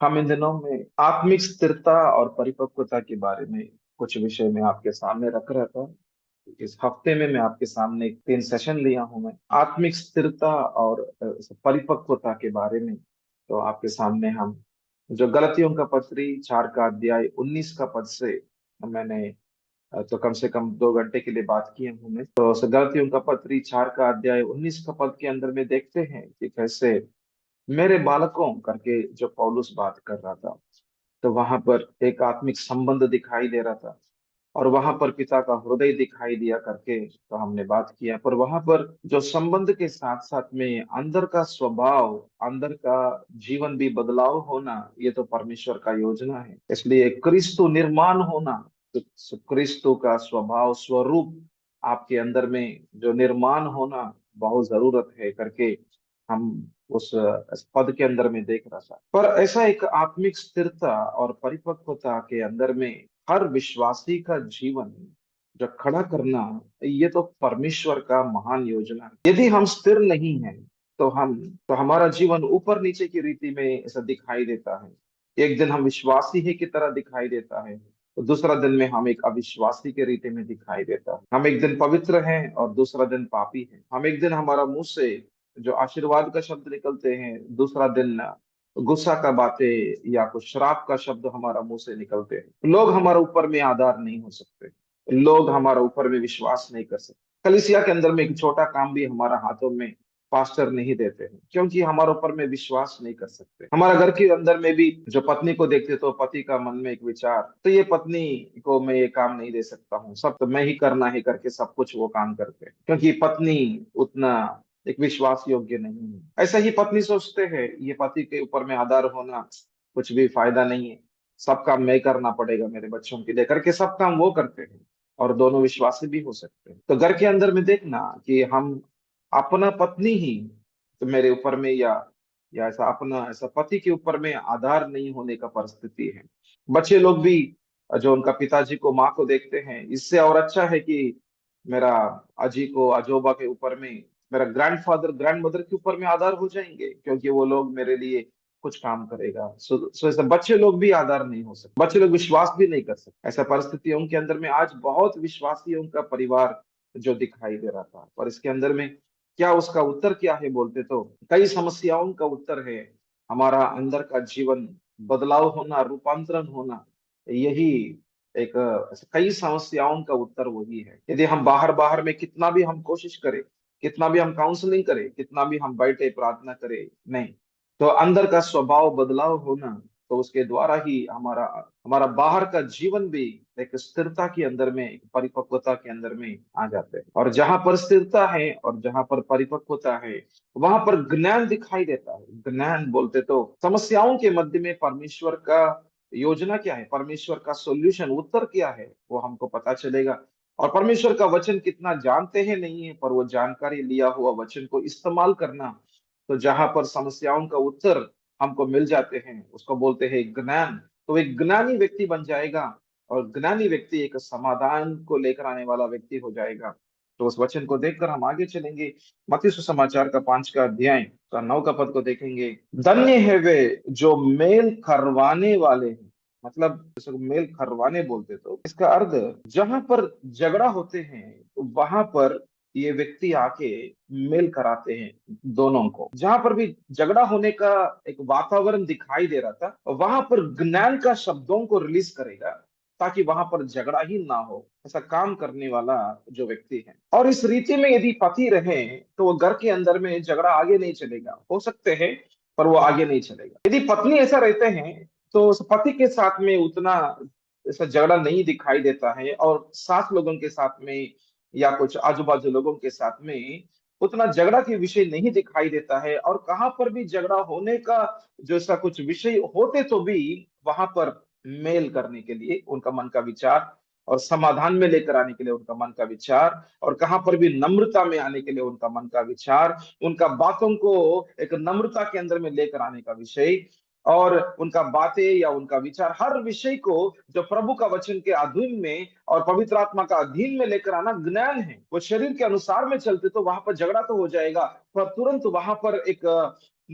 हम इन दिनों में आत्मिक स्थिरता और परिपक्वता के बारे में कुछ विषय में आपके सामने रख रहा था। इस हफ्ते में मैं आपके सामने 3 सेशन लिया हूं। मैं आत्मिक स्थिरता और परिपक्वता के बारे में। तो आपके सामने हम जो गलतियों का पत्री 4 का अध्याय 19 का पद से मैंने तो कम से कम 2 घंटे के लिए बात की हूं। मैं तो उस गलतियों का पत्री 4 का अध्याय 19 का पद के अंदर में देखते हैं कि कैसे मेरे बालकों करके जो पौलुस बात कर रहा था, तो वहां पर एक आत्मिक संबंध दिखाई दे रहा था और वहां पर पिता का हृदय दिखाई दिया करके तो हमने बात किया। पर वहां पर जो संबंध के साथ साथ में अंदर का स्वभाव, अंदर का जीवन भी बदलाव होना, ये तो परमेश्वर का योजना है। इसलिए क्रिस्तु निर्माण होना, तो क्रिस्तु का स्वभाव स्वरूप आपके अंदर में जो निर्माण होना बहुत जरूरत है करके हम उस पद के अंदर में देख रहा था। पर ऐसा एक आत्मिक स्थिरता और परिपक्वता के अंदर में हर विश्वासी का जीवन जो खड़ा करना, ये तो परमेश्वर का महान योजना है। यदि हम स्थिर नहीं हैं तो हमारा जीवन ऊपर नीचे की रीति में ऐसा दिखाई देता है। एक दिन हम विश्वासी ही की तरह दिखाई देता है, तो दूसरा दिन में हम एक अविश्वासी के रीति में दिखाई देता है। हम एक दिन पवित्र हैं और दूसरा दिन पापी हैं। हम एक दिन हमारा मुंह से जो आशीर्वाद का शब्द निकलते हैं, दूसरा दिन गुस्सा का बातें या कुछ श्राप का शब्द हमारा मुंह से निकलते हैं। लोग हमारे ऊपर में आधार नहीं हो सकते, लोग हमारे ऊपर में विश्वास नहीं कर सकते। कलीसिया के अंदर में एक छोटा काम भी हमारा हाथों में पास्टर नहीं देते हैं, क्योंकि हमारे ऊपर में विश्वास नहीं कर सकते। हमारा घर के अंदर में भी जो पत्नी को देखते तो पति का मन में एक विचार, तो ये पत्नी को मैं ये काम नहीं दे सकता हूँ, सब तो मैं ही करना है करके सब कुछ वो काम करते हैं, क्योंकि पत्नी उतना एक विश्वास योग्य नहीं है। ऐसा ही पत्नी सोचते हैं, ये पति के ऊपर में आधार होना कुछ भी फायदा नहीं है, सब काम मैं करना पड़ेगा मेरे बच्चों के लिए करके सब काम वो करते हैं। और दोनों विश्वासी भी हो सकते हैं। तो घर के अंदर में देखना कि हम अपना पत्नी ही तो मेरे ऊपर में या ऐसा पति के ऊपर में आधार नहीं होने का परिस्थिति है। बच्चे लोग भी जो उनका पिताजी को, माँ को देखते हैं, इससे और अच्छा है कि मेरा अजी को, अजोबा के ऊपर में, मेरा ग्रैंडफादर ग्रैंड मदर के ऊपर में आधार हो जाएंगे, क्योंकि वो लोग मेरे लिए कुछ काम करेगा। सो ऐसे बच्चे लोग भी आधार नहीं हो सकते, बच्चे लोग विश्वास भी नहीं कर सकते। ऐसा परिस्थितियों के अंदर में आज बहुत विश्वासियों का परिवार जो दिखाई दे रहा था, और इसके अंदर में क्या उसका उत्तर क्या है बोलते तो कई समस्याओं का उत्तर है हमारा अंदर का जीवन बदलाव होना, रूपांतरण होना। यही एक ऐसे कई समस्याओं का उत्तर वही है। यदि हम बाहर बाहर में कितना भी हम कोशिश करें, कितना भी हम काउंसलिंग करें, कितना भी हम बैठे प्रार्थना करें, नहीं, तो अंदर का स्वभाव बदलाव होना, तो उसके द्वारा ही हमारा हमारा बाहर का जीवन भी एक स्थिरता के अंदर में, एक परिपक्वता के अंदर में आ जाते हैं। और जहां पर स्थिरता है और जहां पर परिपक्वता है, वहां पर ज्ञान दिखाई देता है। ज्ञान बोलते तो समस्याओं के मध्य में परमेश्वर का योजना क्या है, परमेश्वर का सॉल्यूशन, उत्तर क्या है, वो हमको पता चलेगा। और परमेश्वर का वचन कितना जानते हैं नहीं है, पर वो जानकारी लिया हुआ वचन को इस्तेमाल करना, तो जहां पर समस्याओं का उत्तर हमको मिल जाते हैं उसको बोलते हैं ज्ञान। तो एक ज्ञानी व्यक्ति बन जाएगा, और ज्ञानी व्यक्ति एक समाधान को लेकर आने वाला व्यक्ति हो जाएगा। तो उस वचन को देखकर हम आगे चलेंगे। मत्ती सुसमाचार का 5 का अध्याय 9 का पद को देखेंगे। धन्य है वे जो मेल करवाने वाले हैं, मतलब इसको मेल करवाने बोलते, तो इसका अर्थ जहां पर झगड़ा होते हैं वहां पर ये व्यक्ति आके मेल कराते हैं दोनों को। जहां पर भी झगड़ा होने का एक वातावरण दिखाई दे रहा था, वहां पर ज्ञान का शब्दों को रिलीज करेगा, ताकि वहां पर झगड़ा ही ना हो। ऐसा काम करने वाला जो व्यक्ति है, और इस रीति में यदि पति रहे तो वो घर के अंदर में झगड़ा आगे नहीं चलेगा, हो सकते हैं पर वो आगे नहीं चलेगा। यदि पत्नी ऐसा रहते हैं तो उस पति के साथ में उतना ऐसा झगड़ा नहीं दिखाई देता है, और सास लोगों के साथ में या कुछ आजू बाजू लोगों के साथ में उतना झगड़ा के विषय नहीं दिखाई देता है। और कहाँ पर भी झगड़ा होने का जो ऐसा कुछ विषय होते तो भी वहां पर मेल करने के लिए उनका मन का विचार, और समाधान में लेकर आने के लिए उनका मन का विचार, और कहाँ पर भी नम्रता में आने के लिए उनका मन का विचार, उनका बातों को एक नम्रता के अंदर में लेकर आने का विषय, और उनका बातें या उनका विचार, हर विषय को जो प्रभु का वचन के अधीन में और पवित्र आत्मा का अधीन में लेकर आना ज्ञान है। वो शरीर के अनुसार में चलते तो वहां पर झगड़ा तो हो जाएगा, पर तुरंत वहां पर एक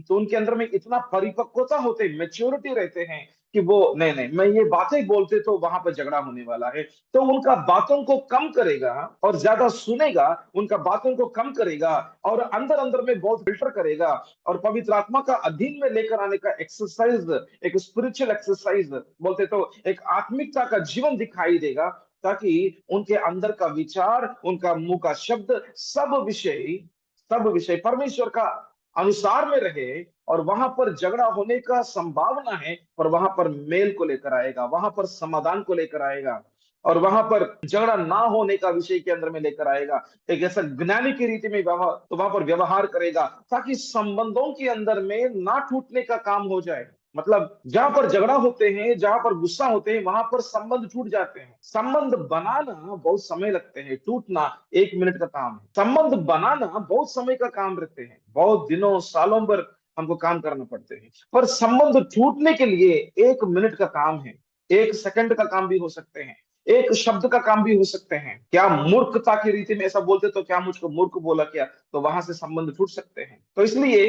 तो उनके अंदर में इतना परिपक्वता होते, मेच्योरिटी रहते हैं कि वो नहीं नहीं, मैं ये बातें बोलते तो वहां पर झगड़ा होने वाला है, तो उनका बातों को कम करेगा और ज्यादा सुनेगा, उनका बातों को कम करेगा और अंदर अंदर में बहुत फिल्टर करेगा और पवित्र आत्मा का अधीन में लेकर आने का एक्सरसाइज, एक स्पिरिचुअल एक्सरसाइज बोलते तो एक आत्मिकता का जीवन दिखाई देगा, ताकि उनके अंदर का विचार, उनका मुंह का शब्द, सब विषय परमेश्वर का अनुसार में रहे और वहां पर झगड़ा होने का संभावना है पर वहां पर मेल को लेकर आएगा, वहां पर समाधान को लेकर आएगा और वहां पर झगड़ा ना होने का विषय के अंदर में लेकर आएगा। एक ऐसा ज्ञानी की रीति में व्यवहार, तो वहां पर व्यवहार करेगा ताकि संबंधों के अंदर में ना टूटने का काम हो जाए। मतलब जहां पर झगड़ा होते हैं, जहां पर गुस्सा होते हैं, वहां पर संबंध टूट जाते हैं। संबंध बनाना बहुत समय लगते हैं, टूटना 1 मिनट का काम है। संबंध बनाना बहुत समय का काम रहते हैं, बहुत दिनों सालों भर हमको काम करना पड़ते हैं, पर संबंध टूटने के लिए 1 मिनट का काम है, 1 सेकंड का काम भी हो सकते हैं, एक शब्द का काम भी हो सकते हैं। क्या मूर्खता की रीति में ऐसा बोलते तो क्या मुझको मूर्ख बोला क्या, तो वहां से संबंध टूट सकते हैं। तो इसलिए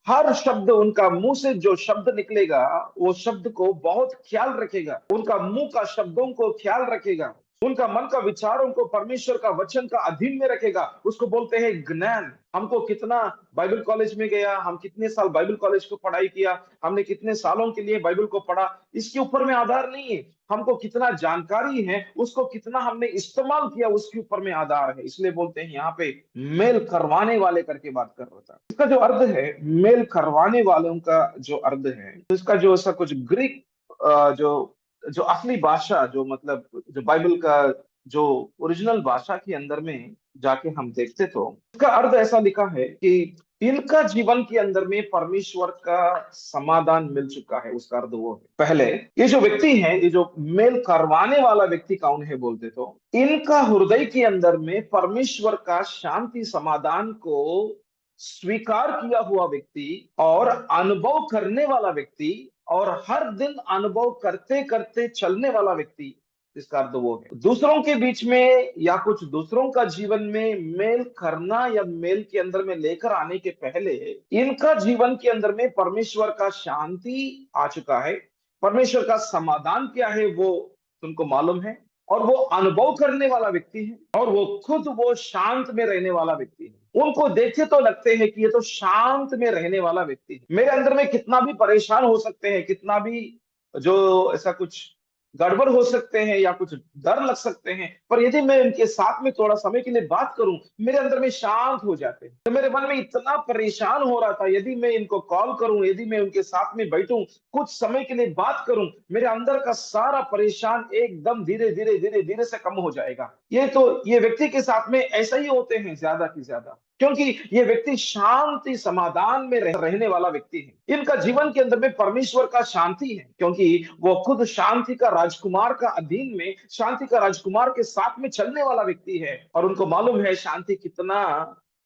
हर शब्द, उनका मुंह से जो शब्द निकलेगा वो शब्द को बहुत ख्याल रखेगा, उनका मुंह का शब्दों को ख्याल रखेगा, उनका मन का विचारों को परमेश्वर का वचन का अधीन में रखेगा। उसको बोलते हैं ज्ञान। हमको कितना बाइबल कॉलेज में गया, हम कितने साल बाइबल कॉलेज को पढ़ाई किया, हमने कितने सालों के लिए बाइबल को पढ़ा, इसके ऊपर में आधार नहीं है। हमको कितना जानकारी है, उसको कितना हमने इस्तेमाल किया, उसके ऊपर में आधार है। इसलिए बोलते हैं यहाँ पे मेल करवाने वाले करके बात कर रहा था। इसका जो अर्थ है मेल करवाने वालों का जो अर्थ है, तो इसका जो ऐसा कुछ ग्रीक जो जो असली भाषा, जो मतलब जो बाइबल का जो ओरिजिनल भाषा के अंदर में जाके हम देखते तो इसका अर्थ ऐसा लिखा है कि इनका जीवन के अंदर में परमेश्वर का समाधान मिल चुका है। उसका अर्थ वो है, पहले ये जो व्यक्ति है, ये जो मेल करवाने वाला व्यक्ति कौन है बोलते तो इनका हृदय के अंदर में परमेश्वर का शांति समाधान को स्वीकार किया हुआ व्यक्ति और अनुभव करने वाला व्यक्ति और हर दिन अनुभव करते करते चलने वाला व्यक्ति, इसका अर्थ वो है दूसरों के बीच में या कुछ दूसरों का जीवन में मेल करना या मेल के अंदर में लेकर आने के पहले इनका जीवन के अंदर में परमेश्वर का शांति आ चुका है, परमेश्वर का समाधान क्या है वो तुमको मालूम है और वो अनुभव करने वाला व्यक्ति है और वो खुद वो शांत में रहने वाला व्यक्ति है। उनको देखे तो लगते हैं कि ये तो शांत में रहने वाला व्यक्ति है। मेरे अंदर में कितना भी परेशान हो सकते हैं, कितना भी जो ऐसा कुछ गड़बड़ हो सकते हैं या कुछ डर लग सकते हैं, पर यदि मैं इनके साथ में थोड़ा समय के लिए बात करूं, मेरे अंदर में शांत हो जाते हैं। तो मेरे मन में इतना परेशान हो रहा था, यदि मैं इनको कॉल करूं, यदि मैं उनके साथ में बैठूं, कुछ समय के लिए बात करूं, मेरे अंदर का सारा परेशान एकदम धीरे धीरे धीरे धीरे से कम हो जाएगा। ये व्यक्ति के साथ में ऐसा ही होते हैं ज्यादा की ज्यादा, क्योंकि ये व्यक्ति शांति समाधान में रहने वाला व्यक्ति है। इनका जीवन के अंदर में परमेश्वर का शांति है, क्योंकि वो खुद शांति का राजकुमार का अधीन में, शांति का राजकुमार के साथ में चलने वाला व्यक्ति है और उनको मालूम है शांति कितना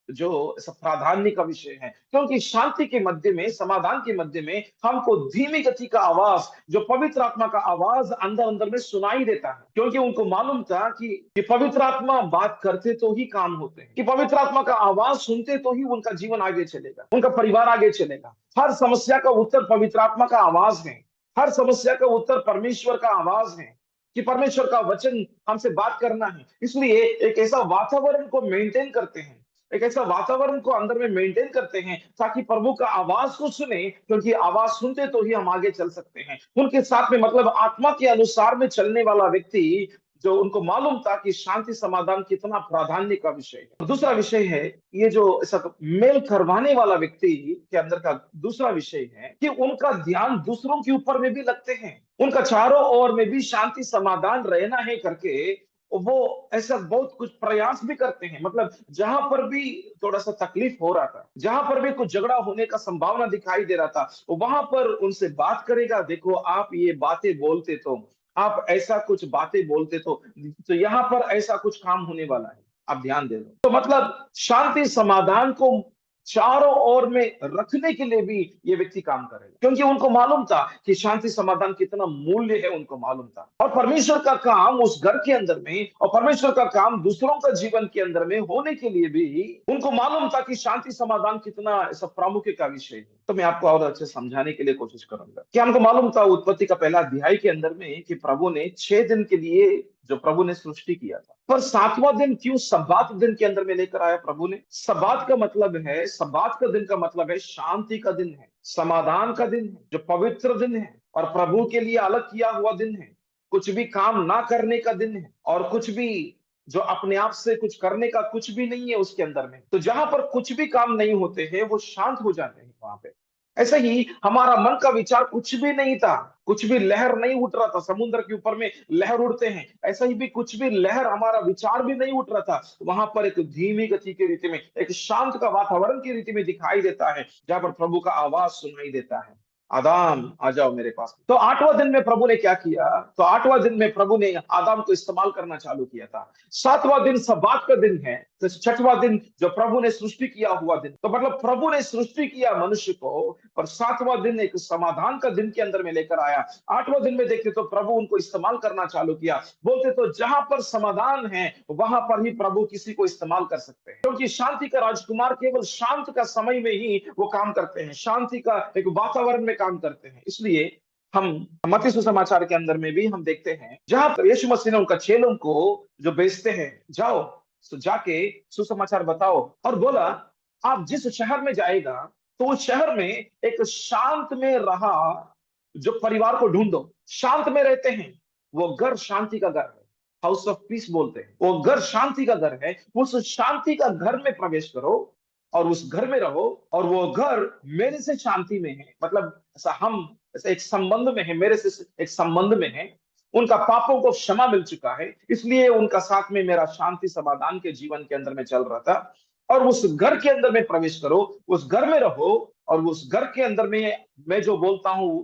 जो सब प्राधान्य का विषय है। क्योंकि शांति के मध्य में, समाधान के मध्य में हमको धीमी गति का आवाज, जो पवित्र आत्मा का आवाज अंदर अंदर में सुनाई देता है, क्योंकि उनको मालूम था कि पवित्र आत्मा बात करते तो ही काम होते हैं, कि पवित्र आत्मा का आवाज सुनते तो ही उनका जीवन आगे चलेगा, उनका परिवार आगे चलेगा। हर समस्या का उत्तर पवित्र आत्मा का आवाज है, हर समस्या का उत्तर परमेश्वर का आवाज है, कि परमेश्वर का वचन हमसे बात करना है। इसलिए एक ऐसा वातावरण को मेंटेन करते हैं, एक ऐसा वातावरण को अंदर में मेंटेन करते हैं ताकि प्रभु का आवाज को सुने, क्योंकि आवाज सुनते तो ही हम आगे चल सकते हैं। उनके साथ में मतलब आत्मा के अनुसार में चलने वाला व्यक्ति, जो उनको मालूम था कि शांति समाधान कितना प्राधान्य का विषय है। दूसरा विषय है, ये जो ऐसा मेल करवाने वाला व्यक्ति के अंदर का दूसरा विषय है कि उनका ध्यान दूसरों के ऊपर में भी लगते हैं, उनका चारों ओर में भी शांति समाधान रहना है करके वो ऐसा बहुत कुछ प्रयास भी करते हैं। मतलब जहां पर भी थोड़ा सा तकलीफ हो रहा था, जहां पर भी कुछ झगड़ा होने का संभावना दिखाई दे रहा था, वहां पर उनसे बात करेगा, देखो आप ये बातें बोलते तो, आप ऐसा कुछ बातें बोलते तो यहाँ पर ऐसा कुछ काम होने वाला है, आप ध्यान दे दो। तो मतलब शांति समाधान को चारों ओर में रखने के लिए भी ये व्यक्ति काम करेगा, क्योंकि उनको मालूम था कि शांति समाधान कितना मूल्य है, उनको मालूम था। और परमेश्वर का काम उस घर के अंदर में और परमेश्वर का काम दूसरों का जीवन के अंदर में होने के लिए भी उनको मालूम था कि शांति समाधान कितना ऐसा प्रामुख्य का विषय है। तो मैं आपको और अच्छे समझाने के लिए कोशिश करूंगा कि हमको मालूम था उत्पत्ति का पहला अध्याय के अंदर में कि प्रभु ने 6 दिन के लिए जो प्रभु ने सृष्टि किया था, पर 7वां दिन क्यों सब्बात दिन के अंदर में लेकर आया प्रभु ने? सब्बात का मतलब है, सब्बात का दिन का मतलब है शांति का दिन है, समाधान का दिन है, जो पवित्र दिन है और प्रभु के लिए अलग किया हुआ दिन है, कुछ भी काम ना करने का दिन है और कुछ भी जो अपने आप से कुछ करने का कुछ भी नहीं है उसके अंदर में। तो जहां पर कुछ भी काम नहीं होते हैं वो शांत हो जाते हैं वहां पे। ऐसा ही हमारा मन का विचार कुछ भी नहीं था, कुछ भी लहर नहीं उठ रहा था, समुद्र के ऊपर में लहर उड़ते हैं, ऐसा ही भी कुछ भी लहर हमारा विचार भी नहीं उठ रहा था। वहां पर एक धीमी गति की रीति में, एक शांत का वातावरण की रीति में दिखाई देता है, जहां पर प्रभु का आवाज सुनाई देता है, आदाम आ जाओ मेरे पास। तो 8वां दिन में प्रभु ने क्या किया? तो 8वां दिन में प्रभु ने आदाम को इस्तेमाल करना चालू किया था। 7वां दिन सब्बात का दिन है, तो 6वां दिन जो प्रभु ने सृष्टि किया हुआ दिन, तो मतलब प्रभु ने सृष्टि किया मनुष्य को, पर 7वां दिन एक समाधान का दिन के अंदर में लेकर आया। 8वां दिन में देखते तो प्रभु उनको इस्तेमाल करना चालू किया। बोलते तो जहां पर समाधान है वहां पर ही प्रभु किसी को इस्तेमाल कर सकते हैं, क्योंकि शांति का राजकुमार केवल शांत का समय में ही वो काम करते हैं, शांति का एक वातावरण में काम करते हैं। इसलिए हम मत्ती सुसमाचार के अंदर में भी हम देखते हैं, जहां पर यीशु मसीह ने उनका चेलों को जो भेजते हैं, जाओ तो जाके सुसमाचार बताओ, और बोला आप जिस शहर में जाएगा तो उस शहर में एक शांत में रहा जो परिवार को ढूंढो। शांत में रहते हैं, वो घर शांति का घर है, हाउस ऑफ पीस बोलते हैं, वो घर शांति का घर है। उस शांति का घर में प्रवेश करो और उस घर में रहो, और वो घर मेरे से शांति में है, मतलब ऐसा हम ऐसा एक संबंध में है, मेरे से एक संबंध में है। उनका पापों को क्षमा मिल चुका है, इसलिए उनका साथ में मेरा शांति समाधान के जीवन के अंदर में चल रहा था। और उस घर के अंदर में प्रवेश करो, उस घर में रहो, और उस घर के अंदर में मैं जो बोलता हूं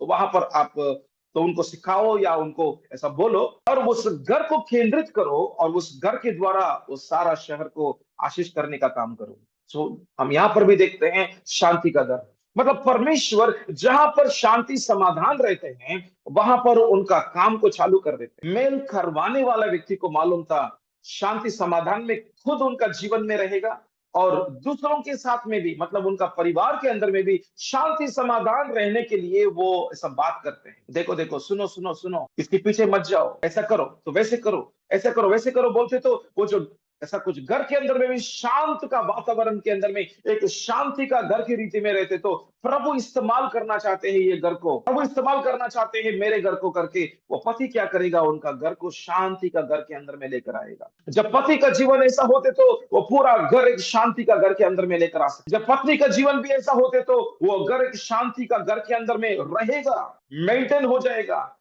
तो वहां पर आप तो उनको सिखाओ या उनको ऐसा बोलो, और उस घर को केंद्रित करो और उस घर के द्वारा उस सारा शहर को आशीष करने का काम करो। सो हम यहां पर भी देखते हैं शांति का घर, मतलब परमेश्वर जहां पर शांति समाधान रहते हैं वहां पर उनका काम को चालू कर देते हैं। मेल करवाने वाला व्यक्ति को मालूम था शांति समाधान में खुद उनका जीवन में रहेगा, और दूसरों के साथ में भी, मतलब उनका परिवार के अंदर में भी शांति समाधान रहने के लिए वो ऐसा बात करते हैं। देखो देखो, सुनो सुनो सुनो, इसके पीछे मत जाओ, ऐसा करो तो वैसे करो, ऐसा करो वैसे करो, बोलते तो वो जो ऐसा कुछ घर के अंदर में भी शांत का वातावरण के अंदर में एक शांति का घर की रीति में रहते। तो प्रभु इस्तेमाल करना चाहते हैं ये घर को, प्रभु इस्तेमाल करना चाहते हैं मेरे घर को करके। वो पति क्या करेगा? उनका घर को शांति का घर के अंदर में लेकर आएगा। जब पति का जीवन ऐसा होते तो वो पूरा घर एक शांति का घर के अंदर में लेकर आ सकते। जब पत्नी का जीवन भी ऐसा होते तो वो घर एक शांति का घर के अंदर में रहेगा, मेंटेन हो जाएगा।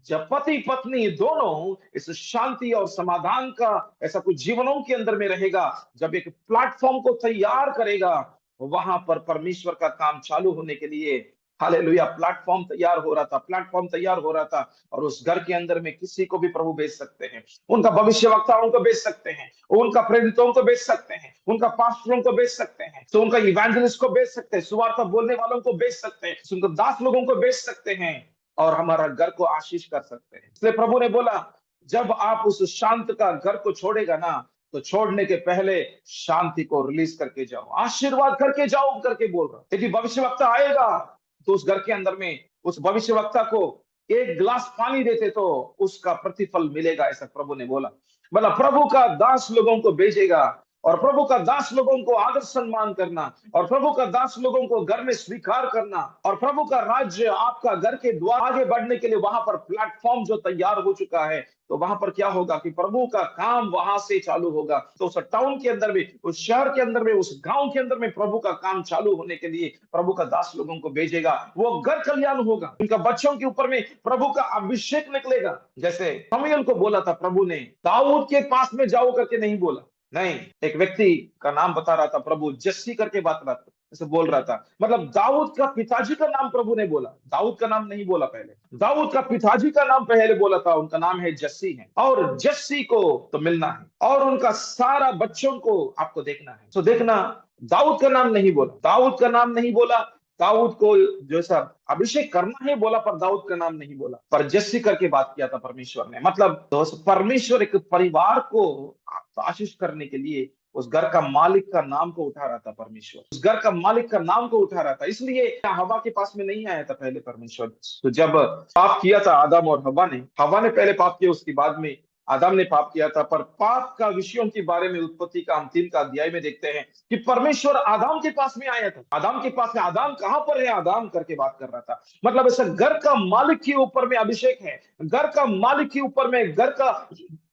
जब पति पत्नी दोनों इस शांति और समाधान का ऐसा कुछ जीवनों के अंदर में रहेगा, जब एक प्लेटफॉर्म को तैयार करेगा, वहां पर परमेश्वर का काम चालू होने के लिए, हालेलुया, प्लेटफॉर्म तैयार हो रहा था, प्लेटफॉर्म तैयार हो रहा था। और उस घर के अंदर में किसी को भी प्रभु भेज सकते हैं, उनका भविष्यवक्ताओं को भेज सकते हैं, उनका प्रेरितों को भेज सकते हैं, उनका पास्टरों को भेज सकते हैं, तो उनका इवेंजलिस्ट को भेज सकते हैं, सुवार्ता बोलने वालों को भेज सकते हैं, उनका दास लोगों को भेज सकते हैं, और हमारा घर को आशीष कर सकते हैं। इसलिए प्रभु ने बोला जब आप उस शांत का घर को छोड़ेगा ना, तो छोड़ने के पहले शांति को रिलीज करके जाओ, आशीर्वाद करके जाओ करके बोल रहा। यदि भविष्यवक्ता आएगा तो उस घर के अंदर में उस भविष्यवक्ता को एक गिलास पानी देते तो उसका प्रतिफल मिलेगा, ऐसा प्रभु ने बोला। मतलब प्रभु का दास लोगों को भेजेगा, और प्रभु का दास लोगों को आदर सम्मान करना, और प्रभु का दास लोगों को घर में स्वीकार करना, और प्रभु का राज्य आपका घर के द्वार आगे बढ़ने के लिए वहां पर प्लेटफॉर्म जो तैयार हो चुका है, तो वहां पर क्या होगा कि प्रभु का काम वहां से चालू होगा। तो उस टाउन के अंदर में, उस शहर के अंदर में, उस गांव के अंदर में प्रभु का काम चालू होने के लिए प्रभु का दास लोगों को भेजेगा। वो घर कल्याण होगा, उनका बच्चों के ऊपर में प्रभु का अभिषेक निकलेगा। जैसे शमूएल को बोला था प्रभु ने, दाऊद के पास में जाओ करके नहीं बोला, नहीं, एक व्यक्ति का नाम बता रहा था प्रभु, जस्सी करके बात रहा था, ऐसे बोल रहा था। मतलब दाऊद का पिताजी का नाम प्रभु ने बोला, दाऊद का नाम नहीं बोला पहले, दाऊद का पिताजी का नाम पहले बोला था। उनका नाम है जस्सी है, और जस्सी को तो मिलना है, और उनका सारा बच्चों को आपको देखना है। तो देखना, दाऊद का नाम नहीं बोला, दाऊद का नाम नहीं बोला, दाऊद को जो सा अभिषेक करना है बोला, पर दाऊद का नाम नहीं बोला, पर जस्सी करके बात किया था परमेश्वर ने। मतलब दोस्त, परमेश्वर एक परिवार को आशीष करने के लिए उस घर का मालिक का नाम को उठा रहा था। परमेश्वर उस घर का मालिक का नाम को उठा रहा था, इसलिए हवा के पास में नहीं आया था पहले परमेश्वर। तो जब पाप किया था आदम और हवा ने पहले पाप किया, उसके बाद में आदम ने पाप किया था। पर पाप का विषयों के बारे में उत्पत्ति का हम 3 का अध्याय में देखते हैं कि परमेश्वर आदम के पास में आया था, आदम के पास में, आदम कहां पर है, आदम करके बात कर रहा था। मतलब ऐसा घर का मालिक के ऊपर में अभिषेक है, घर का मालिक के ऊपर में, घर का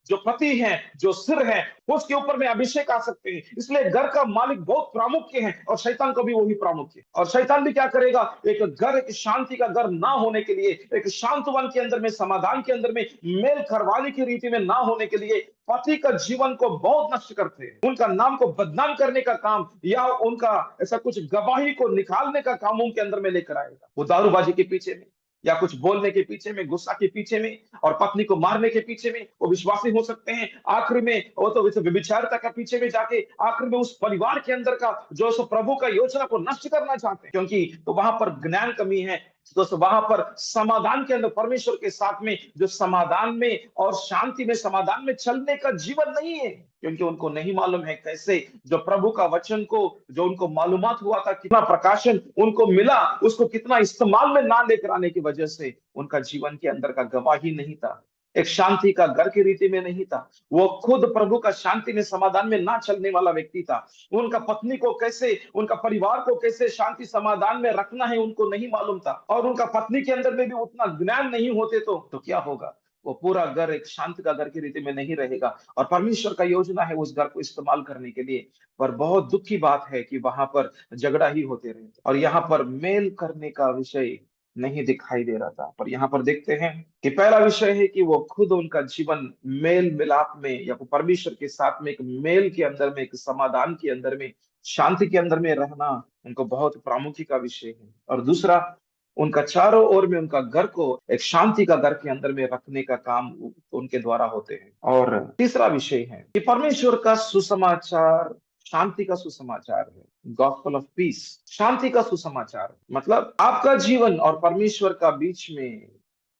जो पति है, जो सिर है, उसके ऊपर में अभिषेक आ सकते हैं। इसलिए घर का मालिक बहुत प्रामुख्य है, और शैतान को भी वही प्रामुख्य है। और शैतान भी क्या करेगा, एक घर, एक शांति का घर ना होने के लिए, एक शांत वन के अंदर में, समाधान के अंदर में, मेल खरवाने की रीति में ना होने के लिए पति का जीवन को बहुत नष्ट करते हैं। उनका नाम को बदनाम करने का काम, या उनका ऐसा कुछ गवाही को निकालने का काम उनके अंदर में लेकर आएगा। वो दारूबाजी के पीछे में, या कुछ बोलने के पीछे में, गुस्सा के पीछे में, और पत्नी को मारने के पीछे में वो विश्वासी हो सकते हैं। आखिर में वो तो व्यभिचारिता का पीछे में जाके आखिर में उस परिवार के अंदर का जो सो प्रभु का योजना को नष्ट करना चाहते हैं, क्योंकि तो वहां पर ज्ञान कमी है। तो वहां पर समाधान के अंदर, परमेश्वर के साथ में जो समाधान में और शांति में, समाधान में चलने का जीवन नहीं है, क्योंकि उनको नहीं मालूम है कैसे जो प्रभु का वचन को, जो उनको मालूमात हुआ था, कितना प्रकाशन उनको मिला, उसको कितना इस्तेमाल में ना लेकर आने की वजह से उनका जीवन के अंदर का गवाही नहीं था, एक शांति का घर की रीति में नहीं था। वो खुद प्रभु का शांति में, समाधान में ना चलने वाला व्यक्ति था। उनका पत्नी को कैसे, उनका परिवार को कैसे शांति समाधान में रखना है उनको नहीं मालूम था, और उनका पत्नी के अंदर में भी उतना ज्ञान नहीं होते तो क्या होगा, वो पूरा घर एक शांत का घर की रीति में नहीं रहेगा। और परमेश्वर का योजना है उस घर को इस्तेमाल करने के लिए, पर बहुत दुख की बात है कि वहां पर झगड़ा ही होते रहे, और यहाँ पर मेल करने का विषय नहीं दिखाई दे रहा था। पर यहाँ पर देखते हैं कि पहला विषय है कि वो खुद, उनका जीवन मेल मिलाप में, या परमेश्वर के साथ में एक मेल के अंदर में, एक समाधान के अंदर में, शांति के अंदर में रहना उनको बहुत प्रामुख्य का विषय है। और दूसरा, उनका चारों ओर में उनका घर को एक शांति का घर के अंदर में रखने का काम उनके द्वारा होते हैं। और तीसरा विषय है कि परमेश्वर का सुसमाचार शांति का सुसमाचार है, गॉस्पेल ऑफ पीस, शांति का सुसमाचार। मतलब आपका जीवन और परमेश्वर का बीच में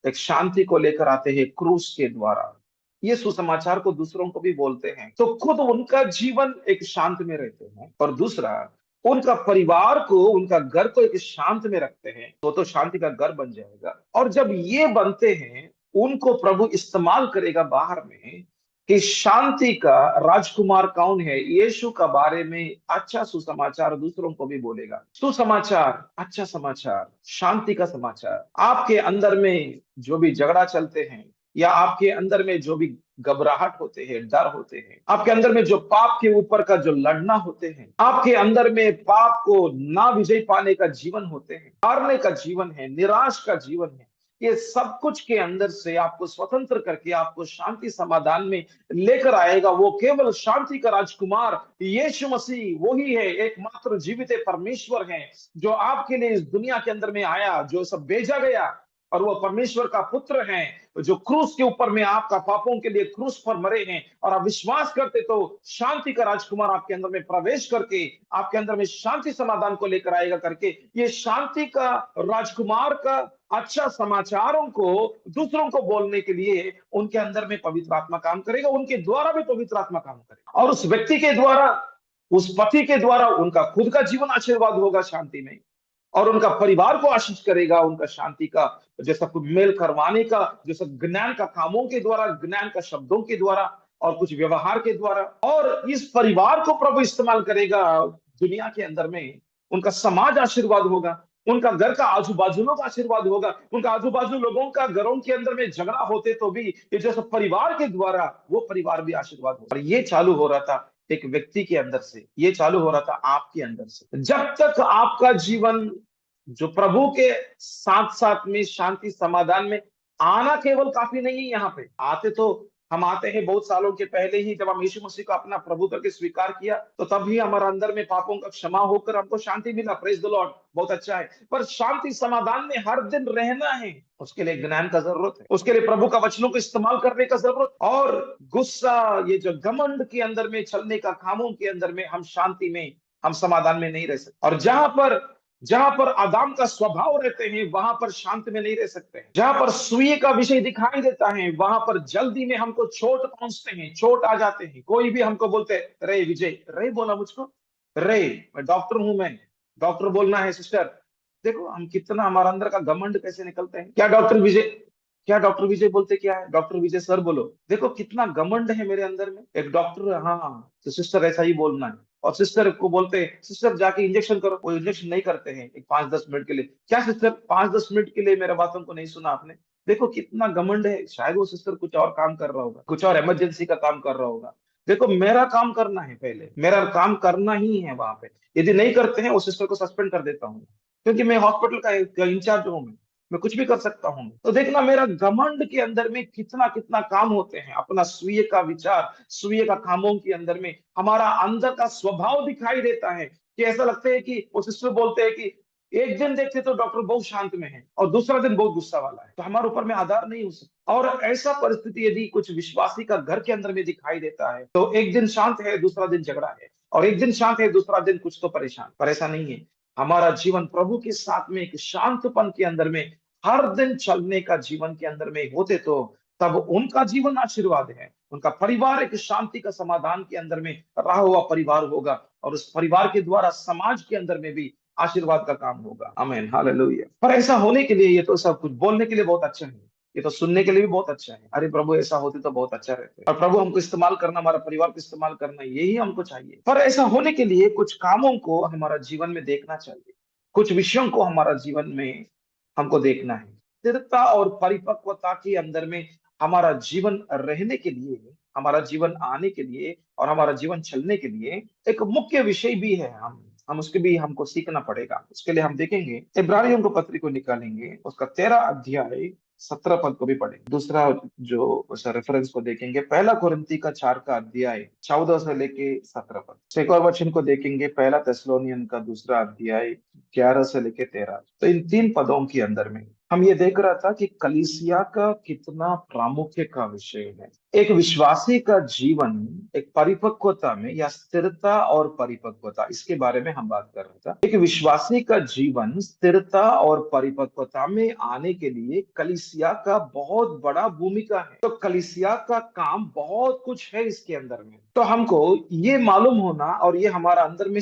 एक शांति को लेकर आते हैं क्रूस के द्वारा। ये सुसमाचार को दूसरों को भी बोलते हैं, तो खुद उनका जीवन एक शांत में रहते हैं, और दूसरा उनका परिवार को, उनका घर को एक शांत में रखते हैं, तो शांति का घर बन जाएगा। और जब ये बनते हैं, उनको प्रभु इस्तेमाल करेगा बाहर में, कि शांति का राजकुमार कौन है, यीशु का बारे में अच्छा सुसमाचार दूसरों को भी बोलेगा। सुसमाचार, अच्छा समाचार, शांति का समाचार। आपके अंदर में जो भी झगड़ा चलते हैं, या आपके अंदर में जो भी घबराहट होते हैं, डर होते हैं, आपके अंदर में जो पाप के ऊपर का जो लड़ना होते हैं, आपके अंदर में पाप को ना विजय पाने का जीवन होते हैं, हारने का जीवन है, निराश का जीवन है, ये सब कुछ के अंदर से आपको स्वतंत्र करके आपको शांति समाधान में लेकर आएगा। वो केवल शांति का राजकुमार यीशु मसीह वही है, एकमात्र जीवित परमेश्वर है, जो आपके लिए इस दुनिया के अंदर में आया, जो सब भेजा गया, और वो परमेश्वर का पुत्र है, जो क्रूस के ऊपर में आपका पापों के लिए क्रूस पर मरे हैं। और आप विश्वास करते तो शांति का राजकुमार आपके अंदर में प्रवेश करके आपके अंदर में शांति समाधान को लेकर आएगा, करके ये शांति का राजकुमार का अच्छा समाचारों को दूसरों को बोलने के लिए उनके अंदर में पवित्र आत्मा काम करेगा, उनके द्वारा भी पवित्र आत्मा काम करेगा, और उस व्यक्ति के द्वारा, उस पति के द्वारा उनका खुद का जीवन आशीर्वाद होगा शांति में, और उनका परिवार को आशीष करेगा, उनका शांति का जैसा कुछ मेल करवाने का, जैसा ज्ञान का कामों के द्वारा, ज्ञान का शब्दों के द्वारा, और कुछ व्यवहार के द्वारा। और इस परिवार को प्रभु इस्तेमाल करेगा दुनिया के अंदर में, उनका समाज आशीर्वाद होगा, उनका घर का आजू बाजू लोग आशीर्वाद होगा, उनका आजू बाजू लोगों का घरों के अंदर में झगड़ा होते तो भी ये जैसा परिवार के द्वारा वो परिवार भी आशीर्वाद होगा। और ये चालू हो रहा था एक व्यक्ति के अंदर से, ये चालू हो रहा था आपके अंदर से। जब तक आपका जीवन जो प्रभु के साथ साथ में शांति समाधान में आना केवल काफी नहीं है, यहाँ पे आते तो हम आते हैं बहुत सालों के पहले ही, जब हम यीशु मसीह को अपना प्रभु करके स्वीकार किया तो तभी हमारे अंदर में पापों का क्षमा होकर हमको शांति मिला। प्रेज द लॉर्ड, बहुत अच्छा है। पर शांति समाधान में हर दिन रहना है, उसके लिए ज्ञान का जरूरत है, उसके लिए प्रभु का वचनों को इस्तेमाल करने का जरूरत। और गुस्सा, ये जो घमंड के अंदर में चलने का, कामों के अंदर में हम शांति में, हम समाधान में नहीं रह सकते। और जहां पर आदाम का स्वभाव रहते हैं वहां पर शांति में नहीं रह सकते हैं। जहां पर सुई का विषय दिखाई देता है वहां पर जल्दी में हमको चोट पहुंचते हैं, चोट आ जाते हैं। कोई भी हमको बोलते हैं, रे विजय, रे बोला मुझको, रे मैं डॉक्टर हूं, मैं डॉक्टर बोलना है सिस्टर। देखो हम कितना, हमारा अंदर का घमंड कैसे निकलते हैं। क्या डॉक्टर विजय, क्या डॉक्टर विजय बोलते, क्या है डॉक्टर विजय सर बोलो। देखो कितना घमंड है मेरे अंदर में। एक डॉक्टर, हाँ तो सिस्टर ऐसा ही बोलना है। और सिस्टर को बोलते हैं, सिस्टर जाके इंजेक्शन करो, वो इंजेक्शन नहीं करते हैं एक 5-10 मिनट के लिए। क्या सिस्टर 5-10 मिनट के लिए मेरे बातों को नहीं सुना आपने। देखो कितना घमंड है। शायद वो सिस्टर कुछ और काम कर रहा होगा, कुछ और इमरजेंसी का काम कर रहा होगा। देखो मेरा काम करना है, पहले मेरा काम करना ही है वहां पे। यदि नहीं करते हैं उस सिस्टर को सस्पेंड कर देता हूँ, क्योंकि मैं हॉस्पिटल का इंचार्ज हूँ, मैं कुछ भी कर सकता हूँ। तो देखना मेरा घमंड के अंदर में कितना कितना काम होते हैं। अपना स्वयं का विचार, स्वयं का कामों के अंदर में हमारा अंदर का स्वभाव दिखाई देता है कि ऐसा लगता है कि वो सिस्टर बोलते हैं कि एक दिन देखते तो डॉक्टर बहुत शांत में है और दूसरा दिन बहुत गुस्सा वाला है, तो हमारे ऊपर में आधार नहीं हो सकता। और ऐसा परिस्थिति यदि कुछ विश्वासी का घर के अंदर में दिखाई देता है तो एक दिन शांत है, दूसरा दिन झगड़ा है, और एक दिन शांत है, दूसरा दिन कुछ तो परेशान। पर ऐसा नहीं है। हमारा जीवन प्रभु के साथ में एक शांतपन के अंदर में हर दिन चलने का जीवन के अंदर में होते तो तब उनका जीवन आशीर्वाद है। उनका परिवार एक शांति का समाधान के अंदर में रहा हुआ परिवार होगा, और उस परिवार के द्वारा समाज के अंदर में भी आशीर्वाद का काम होगा। आमीन, हालेलुया। पर ऐसा होने के लिए, ये तो सब कुछ बोलने के लिए बहुत अच्छा है, ये तो सुनने के लिए भी बहुत अच्छा है। अरे प्रभु ऐसा होते तो बहुत अच्छा रहता है। और प्रभु हमको इस्तेमाल करना, हमारा परिवार को इस्तेमाल करना, यही हमको चाहिए। पर ऐसा होने के लिए कुछ कामों को हमारा जीवन में देखना चाहिए, कुछ विषयों को हमारा जीवन में हमको देखना है। स्थिरता और परिपक्वता के अंदर में हमारा जीवन रहने के लिए, हमारा जीवन आने के लिए और हमारा जीवन चलने के लिए एक मुख्य विषय भी है। हम उसके भी हमको सीखना पड़ेगा। उसके लिए हम देखेंगे, इब्रानियों को पत्री को निकालेंगे, उसका 13 अध्याय 17 पद को भी पढ़ेंगे। दूसरा जो उस रेफरेंस को देखेंगे, 1 कुरिन्ती का 4 का अध्याय 14 से लेके 17 पद। एक और वचन को देखेंगे, 1 तेस्सलोनियन का 2 अध्याय 11 से लेके 13। तो इन 3 पदों के अंदर में हम ये देख रहा था कि कलीसिया का कितना प्रामुख्य का विषय है। एक विश्वासी का जीवन एक परिपक्वता में, या स्थिरता और परिपक्वता, इसके बारे में हम बात कर रहे थे। एक विश्वासी का जीवन स्थिरता और परिपक्वता में आने के लिए कलीसिया का बहुत बड़ा भूमिका है। तो कलीसिया का काम बहुत कुछ है इसके अंदर में। तो हमको ये मालूम होना और ये हमारा अंदर में,